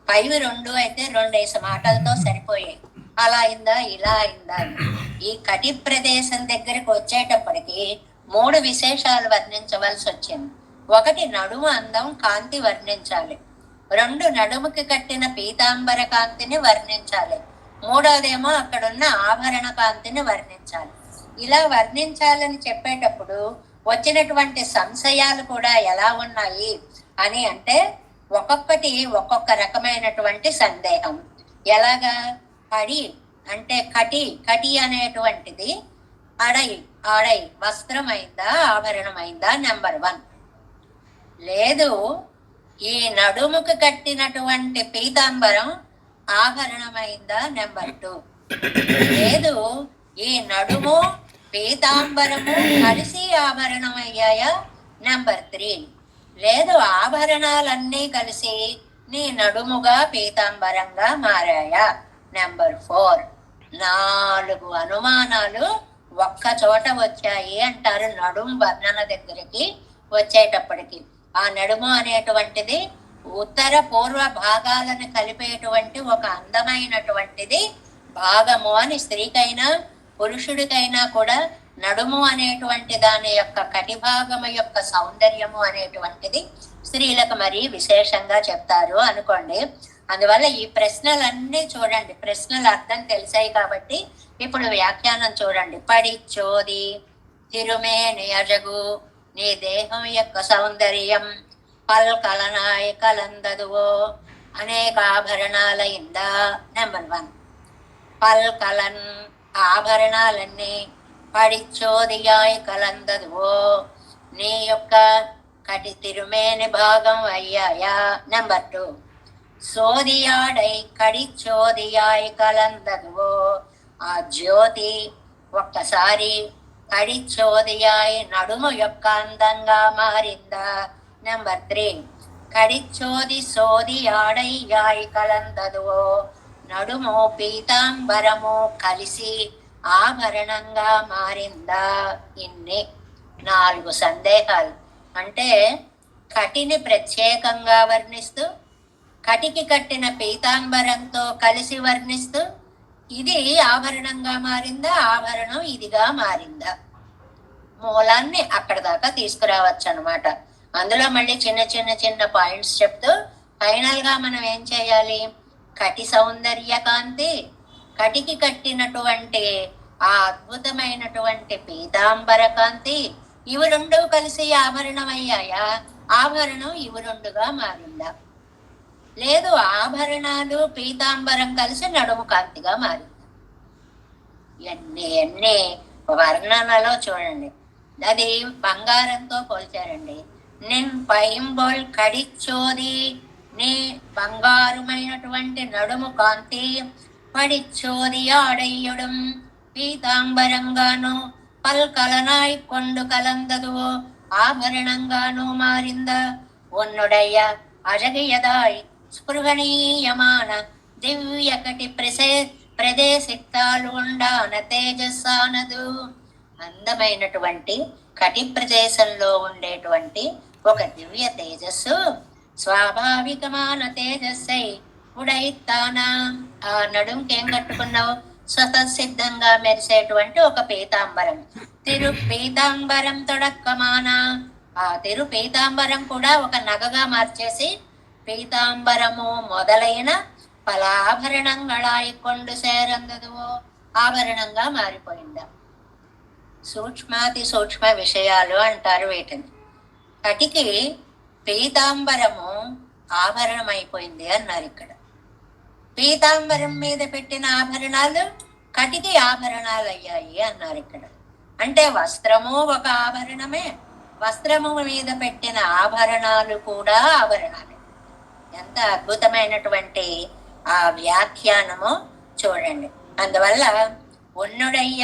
పైవి రెండు అయితే 2 మాటలతో సరిపోయాయి. అలా అయిందా ఇలా అయిందా. ఈ కటి ప్రదేశం దగ్గరికి వచ్చేటప్పటికి 3 విశేషాలు వర్ణించవలసి వచ్చింది. 1 నడుము అందం కాంతి వర్ణించాలి, 2 నడుముకి కట్టిన పీతాంబర కాంతిని వర్ణించాలి, 3వదేమో అక్కడున్న ఆభరణ కాంతిని వర్ణించాలి. ఇలా వర్ణించాలని చెప్పేటప్పుడు వచ్చినటువంటి సంశయాలు కూడా ఎలా ఉన్నాయి అని అంటే, ఒక్కొక్కటి ఒక్కొక్క రకమైనటువంటి సందేహం. ఎలాగా? కడి అంటే కటి అనేటువంటిది ఆడై వస్త్రమైందా ఆభరణమైందా నెంబర్ 1. లేదు, ఈ నడుముకు కట్టినటువంటి పీతాంబరం ఆభరణమైందా నెంబర్ 2. లేదు, ఈ నడుము పీతాంబరము కలిసి ఆభరణమయ్యాయా నెంబర్ 3. లేదు, ఆభరణాలన్నీ కలిసి నీ నడుముగా పీతాంబరంగా మారాయా నెంబర్ 4. 4 అనుమానాలు ఒక్క చోట వచ్చాయి అంటారు నడుము వర్ణన దగ్గరికి వచ్చేటప్పటికి. ఆ నడుము అనేటువంటిది ఉత్తర పూర్వ భాగాలను కలిపేటువంటి ఒక అందమైనటువంటిది భాగము అని స్త్రీకైనా పురుషుడికైనా కూడా నడుము అనేటువంటి దాని యొక్క కటిభాగము యొక్క సౌందర్యము అనేటువంటిది స్త్రీలకు మరీ విశేషంగా చెప్తారు అనుకోండి. అందువల్ల ఈ ప్రశ్నలన్నీ చూడండి, ప్రశ్నల అర్థం తెలిసాయి కాబట్టి ఇప్పుడు వ్యాఖ్యానం చూడండి. పడిచోది తిరుమేని అజగు, నీ దేహం యొక్క సౌందర్యం పల్కలనాయ కలందదువో, అనేక ఆభరణాలైందా నెంబర్ 1. పల్కలన్ ఆభరణాలన్నీ, పడిచోదియాయ్ కలందదువో, నీ యొక్క కటి తిరుమేని భాగం అయ్యాయా నెంబర్ 2. సోదియాడై కడిచోదియాయ్ కలందదువో, ఆ జ్యోతి ఒక్కసారి కడిచోదియాయ్ నడుము యొక్క అందంగా మారిందా నెంబర్ 3. కడిచోది సోదియాడయ్యాయ్ కలందదువో, నడుము పీతాంబరము కలిసి ఆభరణంగా మారిందా. ఇన్ని 4 సందేహాలు. అంటే కటిని ప్రత్యేకంగా వర్ణిస్తూ, కటికి కట్టిన పీతాంబరంతో కలిసి వర్ణిస్తూ, ఇది ఆభరణంగా మారిందా ఆభరణం ఇదిగా మారిందా, మూలాన్ని అక్కడ దాకా తీసుకురావచ్చు అనమాట. అందులో మళ్ళీ చిన్న పాయింట్స్ చెప్తూ ఫైనల్ గా మనం ఏం చేయాలి, కటి సౌందర్య కాంతి, కటికి కట్టినటువంటి ఆ అద్భుతమైనటువంటి పీతాంబర కాంతి, ఇవి 2 కలిసి ఆభరణం అయ్యాయా, ఆభరణం ఇవి 2గా మారిందా. లేదు, ఆభరణాలు పీతాంబరం కలిసి నడుము కాంతిగా మారింది. ఎన్ని వర్ణనలో చూడండి. అది బంగారంతో పోల్చారండి. నిన్ పైంబోల్ కడిచోది, నీ బంగారుమైనటువంటి నడుము కాంతి పడిచోది ఆడయ్యడం పీతాంబరంగాను పల్కలనాయ్ కొండు కలందదువో, ఆభరణంగాను మారిందా. ఒన్నుడయ్య అజగియదాయ్ స్పృహణీయమాన దివ్యకటి ప్రదేశిక్తాలు ఉండాన తేజస్సానదు. అందమైనటువంటి కటి ప్రదేశంలో ఉండేటువంటి ఒక దివ్య తేజస్సు స్వాభావికమాన తేజస్సై ఉడైతానా. ఆ నడుంకేం కట్టుకున్నావు, స్వతసిద్ధంగా మెరిసేటువంటి ఒక పీతాంబరం, తిరు పీతాంబరం తొడక్కమానా. ఆ తిరు పీతాంబరం కూడా ఒక నగగా మార్చేసి పీతాంబరము మొదలైన పలాభరణంగళాయి కొండు సేరందదువో, ఆభరణంగా మారిపోయిందా. సూక్ష్మాతి సూక్ష్మ విషయాలు అంటారు వీటిని. కటికి పీతాంబరము ఆభరణం అయిపోయింది అన్నారు ఇక్కడ. పీతాంబరం మీద పెట్టిన ఆభరణాలు కటికి ఆభరణాలు అయ్యాయి అన్నారు ఇక్కడ. అంటే వస్త్రము ఒక ఆభరణమే, వస్త్రము మీద పెట్టిన ఆభరణాలు కూడా ఆభరణాలే. ఎంత అద్భుతమైనటువంటి ఆ వ్యాఖ్యానమో చూడండి. అందువల్ల ఉన్నుడయ్య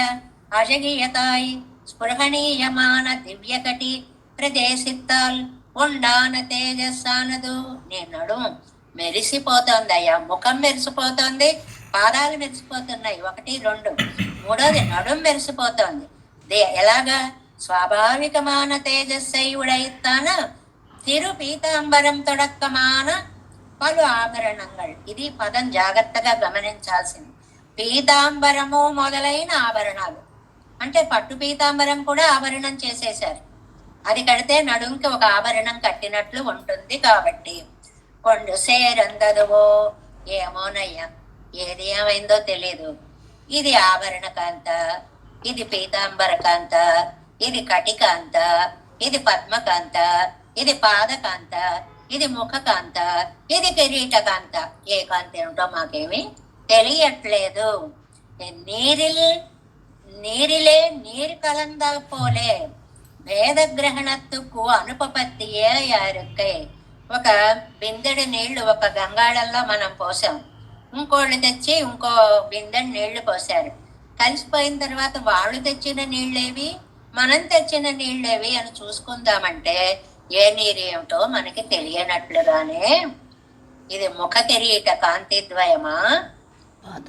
అజగీయతాయి స్పృహణీయమాన దివ్యకటి ప్రదేశిత్తాల్ ఉండాన తేజస్సానదు. నీ నడుము మెరిసిపోతోంది అయ్యా, ముఖం మెరిసిపోతోంది, పాదాలు మెరిసిపోతున్నాయి, 1 2. మూడోది నడుం మెరిసిపోతోంది. ఎలాగా? స్వాభావికమాన తేజస్సైవుడైతాన తిరు పీతాంబరం తొడక్కమాన పలు ఆభరణంగల్. ఇది పదం జాగ్రత్తగా గమనించాల్సింది. పీతాంబరము మొదలైన ఆభరణాలు అంటే పట్టు పీతాంబరం కూడా ఆభరణం చేసేశారు. అది కడితే నడుంకి ఒక ఆభరణం కట్టినట్లు ఉంటుంది. కాబట్టి కొండు సేరందదువో, ఏమోనయ్యా, ఏది ఏమైందో తెలీదు. ఇది ఆభరణ కాంత, ఇది పీతాంబర కాంత, ఇది కటికాంత, ఇది పద్మకాంత, ఇది పాదకాంత, ఇది ముఖకాంత, ఇది కిరీటకాంత. ఏ కాంత ఏమిటో మాకేమి తెలియట్లేదు. நீரிலே நீர் கலந்தா போலே వేద గ్రహణత్తుకు అనుపపత్తియే యారుక్కై. ఒక బిందెడు నీళ్లు ఒక గంగాళంలో మనం పోసాం, ఇంకోళ్ళు తెచ్చి ఇంకో బిందెడు నీళ్లు పోసారు. కలిసిపోయిన తర్వాత వాళ్ళు తెచ్చిన నీళ్ళేవి, మనం తెచ్చిన నీళ్ళేవి అని చూసుకుందామంటే ఏ నీరు ఏమిటో మనకి తెలియనట్లుగానే ఇది ముఖ కిరీట కాంతి ద్వయమా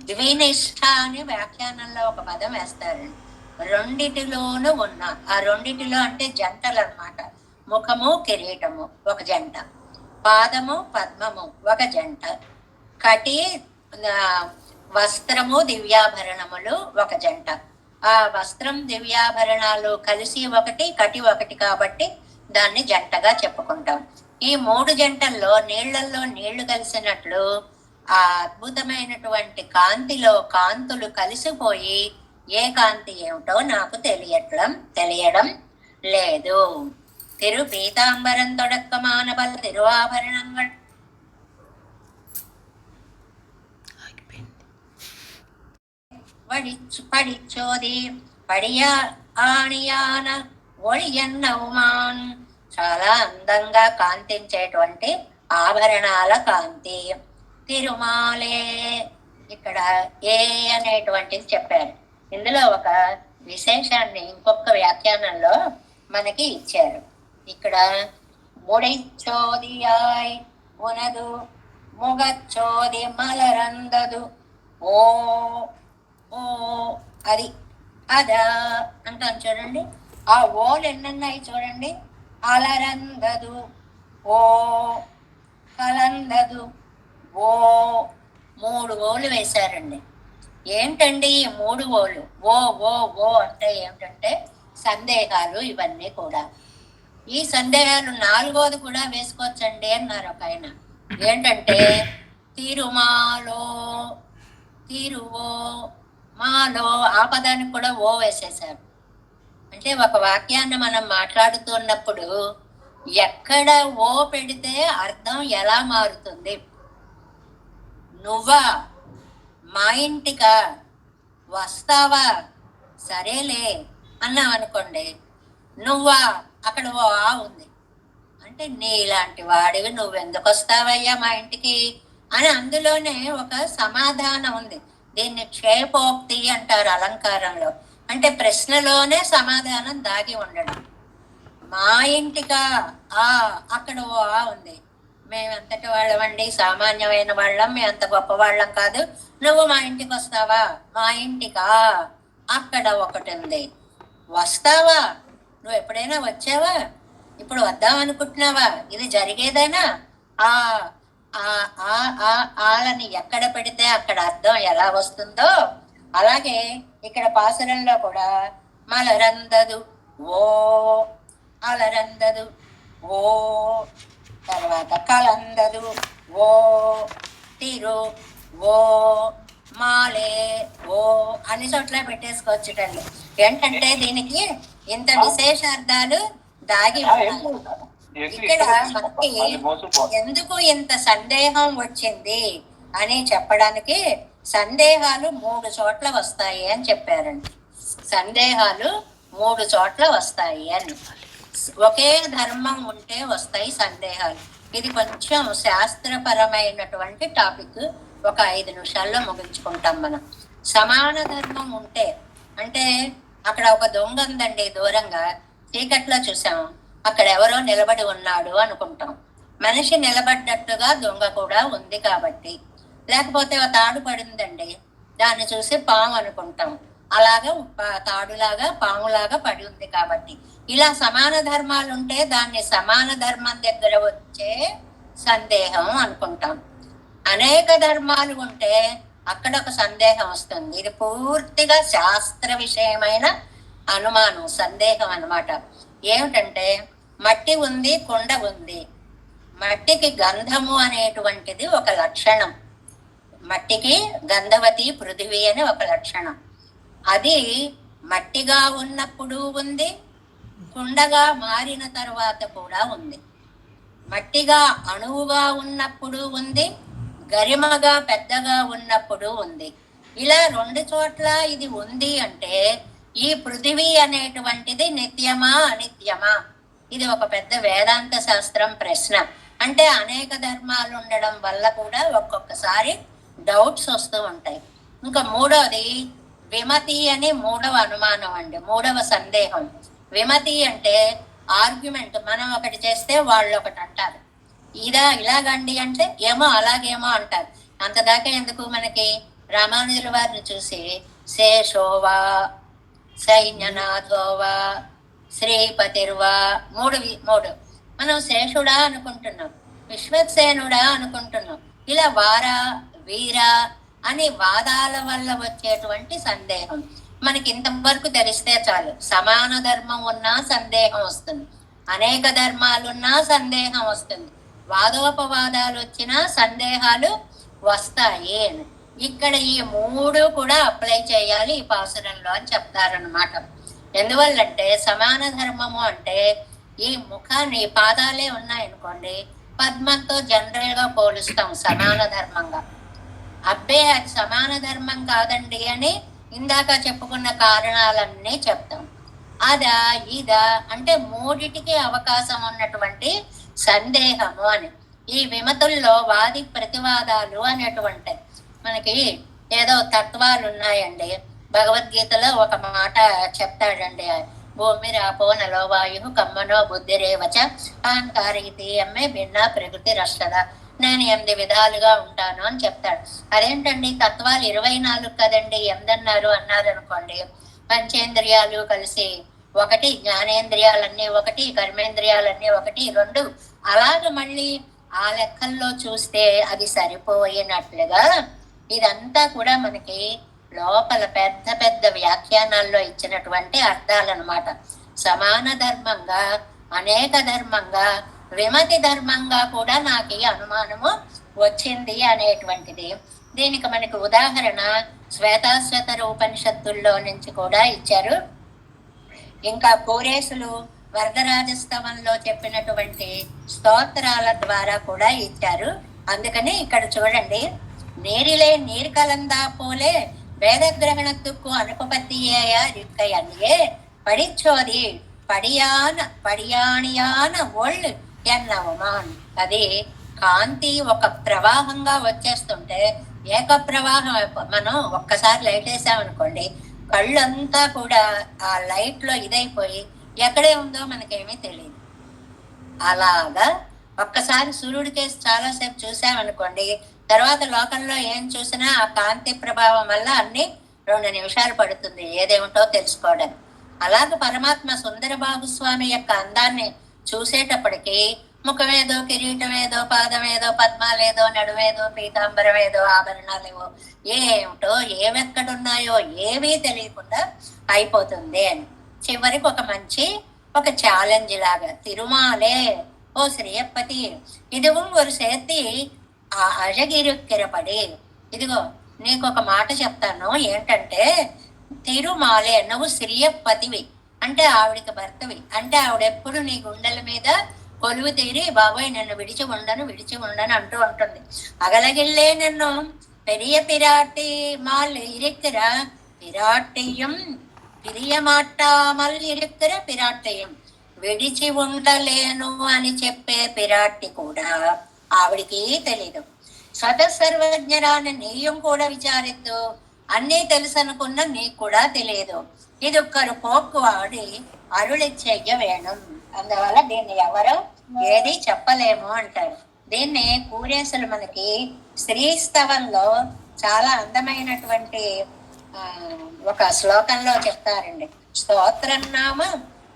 ద్వినిష్ఠ అని వ్యాఖ్యానంలో ఒక పదం వేస్తారండి. రెండిటిలోనూ ఉన్న, ఆ రెండిటిలో అంటే జంటలు అన్నమాట. ముఖము కిరీటము ఒక జంట, పాదము పద్మము ఒక జంట, కటి వస్త్రము దివ్యాభరణములు ఒక జంట. ఆ వస్త్రం దివ్యాభరణాలు కలిసి ఒకటి, కటి ఒకటి, కాబట్టి దాన్ని జంటగా చెప్పుకుంటాం. ఈ 3 జంటల్లో నీళ్లలో నీళ్లు కలిసినట్లు ఆ అద్భుతమైనటువంటి కాంతిలో కాంతులు కలిసిపోయి ఏ కాంతి ఏమిటో నాకు తెలియడం లేదు. తిరు పీతాంబరం తొడక్కమాన పల తిరువాభరణంగల్ படிச்சோதி படிய ఆణియాన ఒళియన్నవుమాన్. చాలా అందంగా కాంతించేటువంటి ఆభరణాల కాంతి. తిరుమాలే, ఇక్కడ ఏ అనేటువంటిది చెప్పారు. ఇందులో ఒక విశేషాన్ని ఇంకొక వ్యాఖ్యానంలో మనకి ఇచ్చారు. ఇక్కడ ముడిచోదియాయ్ ఉనదు ముగచ్చోది మలరందదు ఓ ఓ అది అదా అంటాం చూడండి. ఆ ఓలు ఎన్నున్నాయి చూడండి. అలరందదు, ఓ కలందదు, ఓ 3 ఓలు వేశారండి. ఏంటండి ఈ 3 ఓలు? ఓ ఓ ఓ అంటే ఏమిటంటే సందేహాలు. ఇవన్నీ కూడా ఈ సందేహాలు 4వది కూడా వేసుకోవచ్చండి అన్నారు ఒక ఆయన. ఏంటంటే తిరుమాలో, తిరువో మాలో, ఆ పదానికి కూడా ఓ వేసేశారు. అంటే ఒక వాక్యాన్ని మనం మాట్లాడుతున్నప్పుడు ఎక్కడ ఓ పెడితే అర్థం ఎలా మారుతుంది? నువ్వా, మా ఇంటికా, వస్తావా, సరేలే అన్నాం అనుకోండి. నువ్వా, అక్కడ ఓ ఆ ఉంది అంటే నీలాంటి వాడివి నువ్వెందుకు వస్తావయ్యా మా ఇంటికి అని అందులోనే ఒక సమాధానం ఉంది. దీన్ని క్షేపోక్తి అంటారు అలంకారంలో. అంటే ప్రశ్నలోనే సమాధానం దాగి ఉండడం. మా ఇంటికా, ఆ అక్కడ ఓ ఆ ఉంది. మేమెంతటి వాళ్ళమండి, సామాన్యమైన వాళ్ళం, మేము అంత గొప్ప వాళ్ళం కాదు. నువ్వు మా ఇంటికి వస్తావా? మా ఇంటికా, అక్కడ ఒకటి ఉంది. వస్తావా, నువ్వు ఎప్పుడైనా వచ్చావా? ఇప్పుడు వద్దాం అనుకుంటున్నావా? ఇది జరిగేదేనా? ఆ ఆలని ఎక్కడ పెడితే అక్కడ అర్థం ఎలా వస్తుందో అలాగే ఇక్కడ పాసురంలో కూడా మలరందదు ఓ, అలరందదు ఓ, తర్వాత కలందదు ఓ, తిరు ఓ, మాలే ఓ అన్ని చోట్ల పెట్టేసుకోవచ్చుటండి. ఏంటంటే దీనికి ఇంత విశేషార్థాలు దాగి ఉన్నాయి. ఇక్కడ మనకి ఎందుకు ఇంత సందేహం వచ్చింది అని చెప్పడానికి సందేహాలు 3 చోట్ల వస్తాయి అని చెప్పారండి. సందేహాలు 3 చోట్ల వస్తాయి అని. ఒకే ధర్మం ఉంటే వస్తాయి సందేహాలు. ఇది కొంచెం శాస్త్రపరమైనటువంటి టాపిక్. ఒక 5 నిమిషాల్లో ముగించుకుంటాం మనం. సమాన ధర్మం ఉంటే అంటే అక్కడ ఒక దొంగ ఉందండి, దూరంగా చీకట్లో చూసాం. అక్కడ ఎవరో నిలబడి ఉన్నాడు అనుకుంటాం. మనిషి నిలబడ్డట్టుగా దొంగ కూడా ఉంది కాబట్టి. లేకపోతే ఆ తాడు పడిందండి, దాన్ని చూసి పాము అనుకుంటాం. అలాగా తాడులాగా పాములాగా పడి ఉంది కాబట్టి. ఇలా సమాన ధర్మాలు ఉంటే దాన్ని సమాన ధర్మం దగ్గర వచ్చే సందేహం అనుకుంటాం. అనేక ధర్మాలు ఉంటే అక్కడ ఒక సందేహం వస్తుంది. ఇది పూర్తిగా శాస్త్ర విషయమైన అనుమానం, సందేహం అన్నమాట. ఏమిటంటే మట్టి ఉంది, కుండ ఉంది. మట్టికి గంధము అనేటువంటిది ఒక లక్షణం. మట్టికి గంధవతి పృథివీ అని ఒక లక్షణం. అది మట్టిగా ఉన్నప్పుడు ఉంది, కుండగా మారిన తర్వాత కూడా ఉంది. మట్టిగా అణువుగా ఉన్నప్పుడు ఉంది, గరిమగా పెద్దగా ఉన్నప్పుడు ఉంది. ఇలా రెండు చోట్ల ఇది ఉంది అంటే ఈ పృథివీ అనేటువంటిది నిత్యమా అనిత్యమా? ఇది ఒక పెద్ద వేదాంత శాస్త్రం ప్రశ్న. అంటే అనేక ధర్మాలు ఉండడం వల్ల కూడా ఒక్కొక్కసారి డౌట్స్ వస్తూ ఉంటాయి. ఇంకా మూడవది విమతి అని మూడవ అనుమానం అండి, మూడవ సందేహం. విమతి అంటే ఆర్గ్యుమెంట్. మనం ఒకటి చేస్తే వాళ్ళు ఒకటి అంటారు. ఇలాగండి అంటే ఏమో అలాగేమో అంటారు. అంతదాకా ఎందుకు మనకి? రామానుజుల వారిని చూసి శేషోవా, సైన్యనాథోవా, శ్రీపతిర్వా, మూడు మనం శేషుడా అనుకుంటున్నాం, విశ్వక్సేనుడా అనుకుంటున్నాం. ఇలా వారా వీరా అని వాదాల వల్ల వచ్చేటువంటి సందేహం మనకి ఇంతవరకు తెలిస్తే చాలు. సమాన ధర్మం ఉన్నా సందేహం వస్తుంది, అనేక ధర్మాలున్నా సందేహం వస్తుంది, వాదోపవాదాలు వచ్చినా సందేహాలు వస్తాయి. ఇక్కడ ఈ మూడు కూడా అప్లై చేయాలి ఈ పాసురంలో అని చెప్తారనమాట. ఎందువల్లంటే సమాన ధర్మము అంటే ఈ ముఖాన్ని పాదాలే ఉన్నాయనుకోండి, పద్మంతో జనరల్ గా పోలుస్తాం సమాన ధర్మంగా. అబ్బే అది సమాన ధర్మం కాదండి అని ఇందాక చెప్పుకున్న కారణాలన్నీ చెప్తాం. అదా ఇదా అంటే మూడిటికి అవకాశం ఉన్నటువంటి సందేహము అని. ఈ విమతుల్లో వాది ప్రతివాదాలు అనేటువంటి మనకి ఏదో తత్వాలు ఉన్నాయండి. భగవద్గీతలో ఒక మాట చెప్తాడండి, భూమి రాపో నలో వాయు కమ్మనో బుద్ధిరేవచ అహంకారీతి అమ్మే భిన్న ప్రకృతి రష్టద. నేను 8 విధాలుగా ఉంటాను అని చెప్తాడు. అదేంటండి తత్వాలు 24 కదండి, 8 అన్నారు అనుకోండి. పంచేంద్రియాలు కలిసి ఒకటి, జ్ఞానేంద్రియాలన్నీ ఒకటి, కర్మేంద్రియాలన్నీ ఒకటి, 2 అలాగ మళ్ళీ ఆ లెక్కల్లో చూస్తే అది సరిపోయినట్లుగా ఇదంతా కూడా మనకి లోపల పెద్ద పెద్ద వ్యాఖ్యానాల్లో ఇచ్చినటువంటి అర్థాలన్నమాట. సమాన ధర్మంగా, అనేక ధర్మంగా, విమతి ధర్మంగా కూడా నాకు ఈ అనుమానము వచ్చింది అనేటువంటిది. దీనికి మనకి ఉదాహరణ శ్వేతాశ్వతర ఉపనిషత్తుల్లో నుంచి కూడా ఇచ్చారు. ఇంకా పూరేశులు వరదరాజస్తవంలో చెప్పినటువంటి స్తోత్రాల ద్వారా కూడా ఇచ్చారు. అందుకని ఇక్కడ చూడండి, నేరిలే నీరు కలందా పోలే வேதகிரகணத்துக்கு அனுபபத்தியேய இருக்கையே படிச்சோதி పడియాణియాన ఒళ్ళు ఎన్నవమాన్. అది కాంతి ఒక ప్రవాహంగా వచ్చేస్తుంటే ఏక ప్రవాహం. మనం ఒక్కసారి లైట్ వేసామనుకోండి, కళ్ళంతా కూడా ఆ లైట్ లో ఇదైపోయి ఎక్కడే ఉందో మనకేమీ తెలియదు. అలాగా ఒక్కసారి సూర్యుడి కేసు చాలాసేపు చూసామనుకోండి, తర్వాత లోకంలో ఏం చూసినా ఆ కాంతి ప్రభావం వల్ల అన్ని 2 నిమిషాలు పడుతుంది ఏదేమిటో తెలుసుకోవడానికి. అలాగే పరమాత్మ సుందర బాహుస్వామి యొక్క అందాన్ని చూసేటప్పటికి ముఖమేదో, కిరీటమేదో, పాదమేదో, పద్మాలేదో, నడుమేదో, పీతాంబరమేదో, ఆభరణాలేవో, ఏమిటో ఏవెక్కడున్నాయో ఏమీ తెలియకుండా అయిపోతుంది అని. చివరికి ఒక ఛాలెంజ్ లాగా తిరుమాలే ఓ శ్రీయప్పతి ఇదిగో ஒரு சேர்த்தி అழగిరుక్కిరపడి, ఇదిగో నీకు ఒక మాట చెప్తాను. ఏంటంటే తిరుమాలే, నువ్వు శ్రీయప్పతివి అంటే ఆవిడికి భర్తవి. అంటే ఆవిడెప్పుడు నీ గుండెల మీద కొలువు తీరి బాబోయ్ నన్ను విడిచి ఉండను అంటూ ఉంటుంది. అగలగిల్లే నన్ను పెరియ పిరాటి మాల్ ఇరిక్కిర పిరాటియం పిరియమాట్టామల్ ఇరిక్కిర పిరాటియం, విడిచి ఉండలేను అని చెప్పే పిరాటి కూడా ఆవిడికి తెలీదు. స్వతసర్వజ్ఞరాని నీయం కూడా విచారిద్దు, అన్నీ తెలుసు అనుకున్న నీకు కూడా తెలియదు. ఇది ఒక్కరు పోక్కు వాడి అరుళి చెయ్య వేణం. అందువల్ల దీన్ని ఎవరు ఏది చెప్పలేము అంటారు. దీన్ని కూరేసులు మనకి శ్రీస్తవంలో చాలా అందమైనటువంటి ఒక శ్లోకంలో చెప్తారండి. స్తోత్రన్నామ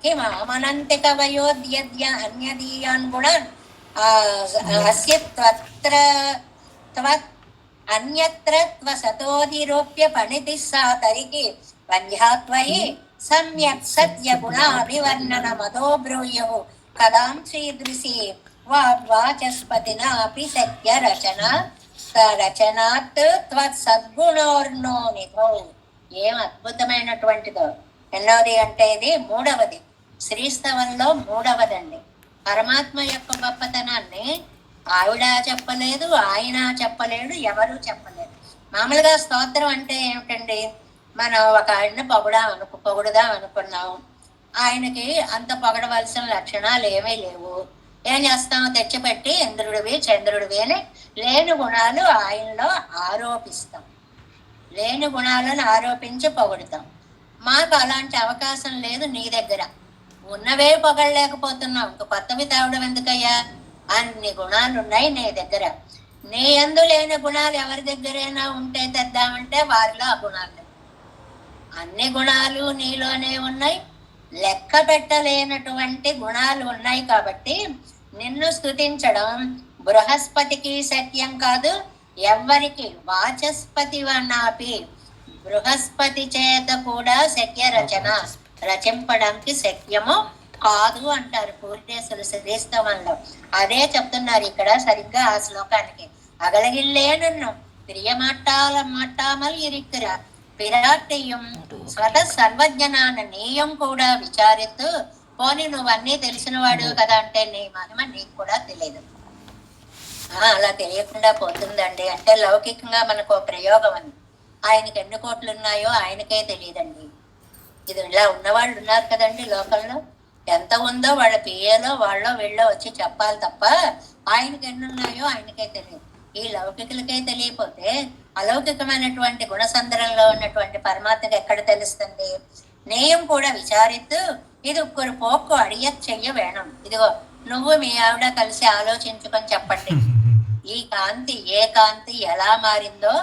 కిమామనంతి కవయోద్యద్య అన్యదీయాన్ కూడా అస్య త్వత్ర త్వత్ అన్యత్ర త్వసతోధిరోప్య పణితి సా తరికి వంధ్యాత్వయి సమ్యక్ సత్య గుణాభివర్ణన మదో బ్రూయు కదాం శ్రీదృశి వాచస్పతినాపి సత్య రచనాత్ త్వత్సద్గుణోర్నో నిధో. ఏం అద్భుతమైనటువంటిదో. ఎన్నోది అంటే ఇది మూడవది, శ్రీస్తవంలో మూడవదండి. పరమాత్మ యొక్క గొప్పతనాన్ని ఆవిడ చెప్పలేదు, ఆయన చెప్పలేడు, ఎవరు చెప్పలేరు. మామూలుగా స్తోత్రం అంటే ఏమిటండి, మనం ఒక ఆయన్ని పొగుడుదాం అనుకున్నాం, ఆయనకి అంత పొగడవలసిన లక్షణాలు ఏమీ లేవు. ఏం చేస్తాం, తెచ్చిపెట్టి ఇంద్రుడివి చంద్రుడివి అని లేని గుణాలు ఆయనలో ఆరోపిస్తాం, లేని గుణాలను ఆరోపించి పొగుడుతాం. మాకు అలాంటి అవకాశం లేదు, నీ దగ్గర ఉన్నవే పొగడలేకపోతున్నాం, ఇంక కొత్తవి తేవడం ఎందుకయ్యా? అన్ని గుణాలు ఉన్నాయి నీ దగ్గర. నీ యందు లేని గుణాలు ఎవరి దగ్గరైనా ఉంటే తెద్దామంటే వారిలో ఆ గుణాలు. అన్ని గుణాలు నీలోనే ఉన్నాయి, లెక్క పెట్టలేనటువంటి గుణాలు ఉన్నాయి. కాబట్టి నిన్ను స్తుతించడం బృహస్పతికి శక్యం కాదు, ఎవ్వరికి. వాచస్పతి వన్నాపి, బృహస్పతి చేత కూడా శక్య రచన రచింపడానికి శక్యము కాదు అంటారు పూర్ణేశ్వరు శ్రీస్తవంలో. అదే చెప్తున్నారు ఇక్కడ సరిగ్గా ఆ శ్లోకానికి. అగలగిల్లే నన్ను మాట్టామల్ ఇరిక్కుర పిరాట్టయ్యం స్వత సర్వజ్ఞనాన నీయం కూడా విచారిత్తు. పోనీ నువ్వన్నీ తెలిసిన వాడు కదా అంటే నీ మహిమ నీకు కూడా తెలియదు. అలా తెలియకుండా పోతుందండి. అంటే లౌకికంగా మనకు ప్రయోగం అని, ఆయనకి ఎన్ని కోట్లు ఉన్నాయో ఆయనకే తెలియదండి. ఇది ఇలా ఉన్నవాళ్ళు ఉన్నారు కదండి లోకంలో, ఎంత ఉందో వాళ్ళ పిఏలో వాళ్ళో వీళ్ళో వచ్చి చెప్పాలి తప్ప ఆయనకి ఎన్ని ఉన్నాయో ఆయనకే తెలియదు. ఈ లౌకికులకే తెలియపోతే అలౌకికమైనటువంటి గుణసంద్రంలో ఉన్నటువంటి పరమాత్మకి ఎక్కడ తెలుస్తుంది? నేయం కూడా విచారిత్తు ఇది ఒక్కరు పోక్కు అడియ చెయ్య వేణం. ఇదిగో నువ్వు మీ ఆవిడ కలిసి ఆలోచించుకొని చెప్పండి, ఈ కాంతి ఏ కాంతి ఎలా మారిందో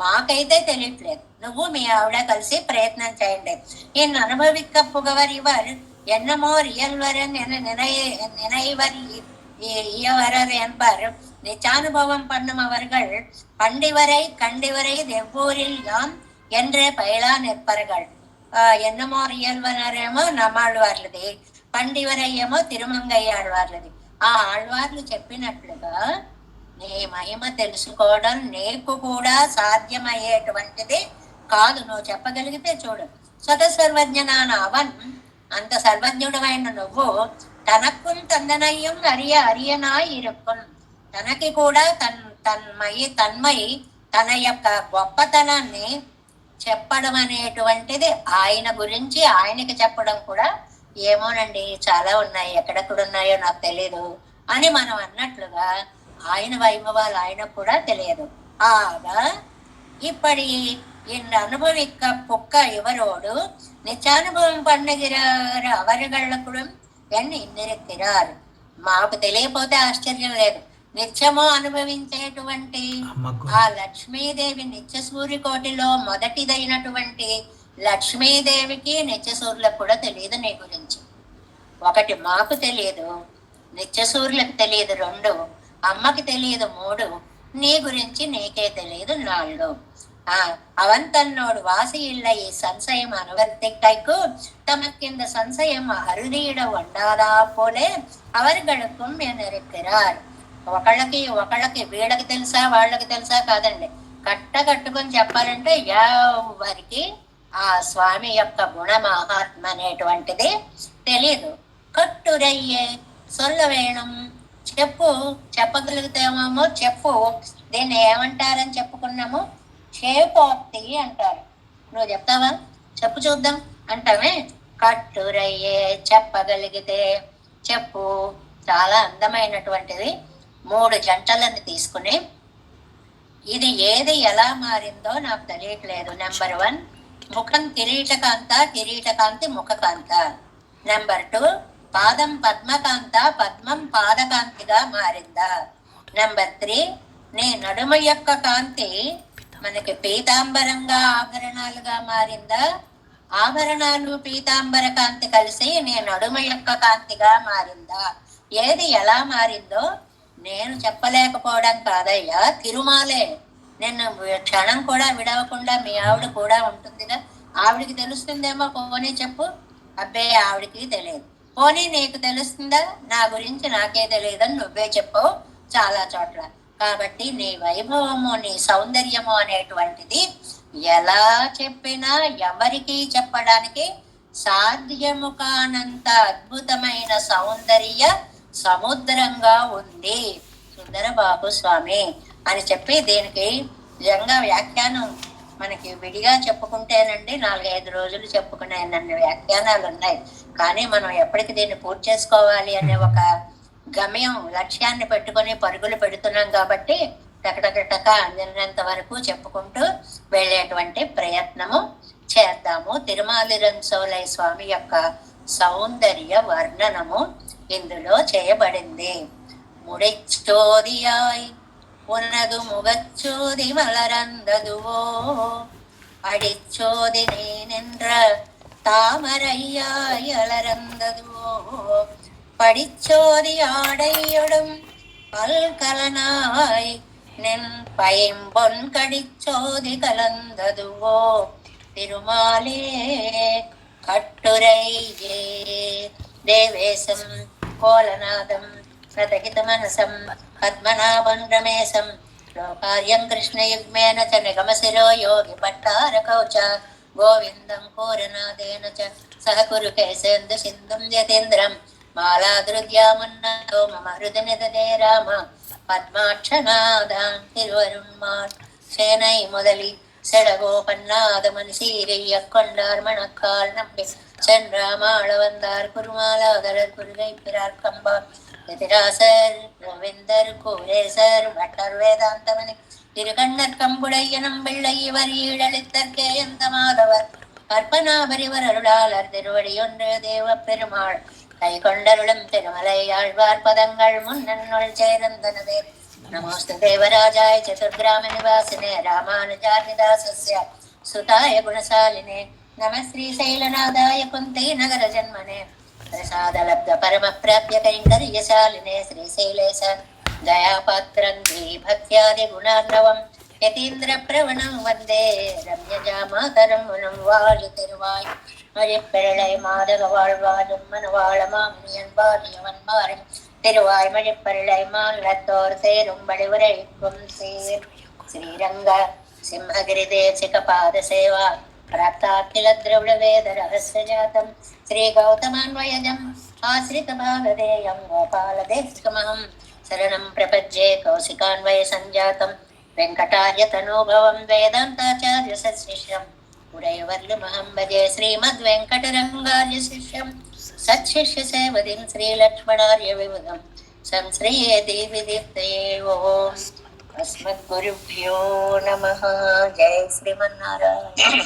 మాకైతే తెలియట్లేదు. నువ్వు మీ ఆవిడ కలిసి ప్రయత్నం చేయండి. ఈ అనుభవిక్క పుగవర్ ఇవర్ ఎన్నమో రియల్వర్ நினைவர் இயவரர் என்பர் நிச்சானுபவம் பண்ணும் அவர்கள் பண்டிவரை கண்டிவரை எவ்வூரில் யாம் என்றே பயிலா நிற்பர்கள். ఎన్నమో రియల్వనరేమో నమ్మాళ్ళవార్లది, పండివరయ్యేమో తిరుమంగయ్యాళ్ళవార్లది. ఆ ఆళ్వార్లు చెప్పినట్లుగా నీ మహిమ తెలుసుకోవడం నీకు కూడా సాధ్యమయ్యేటువంటిది కాదు. నువ్వు చెప్పగలిగితే చూడు. స్వత సర్వజ్ఞనాన అవన్, అంత సర్వజ్ఞుడమైన నువ్వు తనకు తందనయ్యం అరియనా ఇరుక్కుం, తనకి కూడా తన్మయి తన యొక్క గొప్పతనాన్ని చెప్పడం అనేటువంటిది, ఆయన గురించి ఆయనకి చెప్పడం కూడా ఏమోనండి చాలా ఉన్నాయి, ఎక్కడెక్కడున్నాయో నాకు తెలియదు అని మనం అన్నట్లుగా ఆయన వైభవాలు ఆయనకు కూడా తెలియదు. ఆగా ఇప్పటి అనుభవిక్క పుక్క ఇవరోడు నిత్యానుభవం పండుగిరారు అవరుగళ్ళకుడు ఎన్ని ఇన్నిరెక్కిరారు. మాకు తెలియపోతే ఆశ్చర్యం లేదు. నిత్యము అనుభవించేటువంటి ఆ లక్ష్మీదేవి నిత్య సూర్యకోటిలో మొదటిదైనటువంటి లక్ష్మీదేవికి నిత్య సూర్యులకు కూడా తెలియదు నీ గురించి. ఒకటి మాకు తెలియదు, నిత్య సూర్యులకు తెలియదు 2, అమ్మకి తెలియదు 3, నీ గురించి నీకే తెలియదు 4. அவன் தன்னோடு வாசியில்ல சன்சயம் அனுவர்த்திக்கைக்கு தமக்கிந்த சன்சயம் அறுதியிட ஒண்டாదా పోలే அவர்களுக்கும் இருக்கிறார். ఒకళ్ళకి వీళ్ళకి తెలుసా వాళ్ళకి తెలుసా కాదండి, కట్టుకొని చెప్పాలంటే ఎవరికి ఆ స్వామి యొక్క గుణ మహాత్మ అనేటువంటిది తెలియదు. కట్టురయ్యే సొల్ల వేణం, చెప్పగలుగుతామేమో చెప్పు. దీన్ని ఏమంటారని చెప్పుకున్నాము? చేపోక్తి అంటారు. నువ్వు చెప్తావా? చెప్పు చూద్దాం అంటామే. కట్టురయ్యే, చెప్పగలిగితే చెప్పు. చాలా అందమైనటువంటిది. 3 జంటలను తీసుకుని ఇది ఏది ఎలా మారిందో నాకు తెలియట్లేదు. నెంబర్ 1 ముఖం కిరీటకాంతి ముఖకాంత. నెంబర్ 2 పాదం పద్మకాంత, పద్మం పాదకాంతిగా మారిందా? నెంబర్ 3, నీ నడుమ యొక్క కాంతి మనకి పీతాంబరంగా ఆభరణాలుగా మారిందా? ఆభరణాలు పీతాంబర కాంతి కలిసి నీ నడుమ యొక్క కాంతిగా మారిందా? ఏది ఎలా మారిందో నేను చెప్పలేకపోవడం కాదయ్యా, తిరుమాలే. నిన్ను క్షణం కూడా విడవకుండా మీ ఆవిడ కూడా ఉంటుందిగా, ఆవిడికి తెలుస్తుందేమో, పోనీ చెప్పు. అబ్బే, ఆవిడికి తెలియదు. పోనీ నీకు తెలుస్తుందా? నా గురించి నాకే తెలియదని నువ్వే చెప్పు చాలా చోట్ల. కాబట్టి నీ వైభవము, నీ సౌందర్యము అనేటువంటిది ఎలా చెప్పినా ఎవరికి చెప్పడానికి సాధ్యము కానంత అద్భుతమైన సౌందర్య సముద్రంగా ఉంది సుందరబాబు స్వామి అని చెప్పి, దీనికి నిజంగా వ్యాఖ్యానం మనకి విడిగా చెప్పుకుంటేనండి 4-5 రోజులు చెప్పుకునే నన్ను వ్యాఖ్యానాలు ఉన్నాయి. కానీ మనం ఎప్పటికి దీన్ని పూర్తి చేసుకోవాలి అనే ఒక గమ్యం, లక్ష్యాన్ని పెట్టుకొని పరుగులు పెడుతున్నాం కాబట్టి టకటక అందినంత వరకు చెప్పుకుంటూ వెళ్ళేటువంటి ప్రయత్నము చేద్దాము. తిరుమాలి రంగసోలై స్వామి యొక్క సౌందర్య వర్ణనము ఇందులో చేయబడింది. முடிச்சோதியாய் உனது முகச்சோதி மலரந்ததுவோ, அடிச்சோதி நீ நின்ற தாமரையாய் அலரந்ததுவோ, படிச்சோதி ஆடையொடும் பல்கலனாய் நின் பைம்பொன் கடிச்சோதி கலந்ததுவோ, திருமாலே கட்டுரையே தேவேசம் கோலநாதம் ప్రతహిత మనసం పద్మనాభం రమేశం లోకార్యం కృష్ణయుగ్మేన చ నిగమశిరో యోగి భట్టారకౌచ గోవిందం కోరనాదేన చ సహ కురు కేశేందు సింధుం యతీంద్రం మాలాదృద్యామున్నతో మమ హృదయనిధే రామ పద్మాక్షనాదాం తిరువరుణ్మాల్ சேனை முதலி செடகோபன்னாதமன் சீரைய கொண்டார் மணக்கால் நம்பி சென்றாமாள வந்தார் குருமாலாதரர் குருகை பிறார் கம்பார் எதிராசர் கோவிந்தர் கோரேசர் வட்டர் வேதாந்தமணி திருகண்ணர் கம்புடையனம் பிள்ளை இவர் ஈழலித்தற்கே எந்த மாதவர் கற்பனாபரிவர் அருளாளர் திருவடியொன்று தேவ பெருமாள் கை கொண்டருளும் திருமலை ஆழ்வார் பதங்கள் முன்னொள் சேர்ந்தனதே. नमोस्तु देवराजाय चतुर्ग्राम निवासिने रामानुजार्यदासस्य सुताय गुणशालिने नमः श्रीशैलनादाय कुन्ती नगर जन्मने प्रसादलब्ध परम प्राप्य कैङ्कर्यशालिने श्रीशैलेश दयापात्रं भक्त्यादि गुणार्णवं यतीन्द्र प्रवणं वन्दे रम्यजामातरं मुनं वाळि तिरुवाय मळिप्पेळै मादग वाळ्वाजुं मनवाळमामुनियन् वालियवन् मारि திருவாய்மொழிப்பருளை மால்லத்தோர் சேரும் வடிவுரைக்கும் சீர் ஸ்ரீரங்க சிம்மகிரி தேசிக பாத சேவா பிராப்தாக்கில திரவிட வேத ரகசிய ஜாதம் ஸ்ரீ கௌதமான்வயஜம் ஆசிரித பாகதேயம் கோபால தேசிகமஹம் சரணம் பிரபஜ்யே கௌசிகான்வய சஞ்சாதம் வெங்கடார்ய தனோபவம் வேதாந்தாச்சார்ய சத்சிஷ்யம் உடையவர்லுமஹம் பஜே ஸ்ரீமத் வெங்கடரங்கார்ய சிஷ்யம் सच्छिष्य सेवदिं श्रीलक्ष्मणार्य विबुधं संश्रये देवी दीप्तये ओम अस्मद्गुरुभ्यो नमः। जय श्रीमन्नारायण।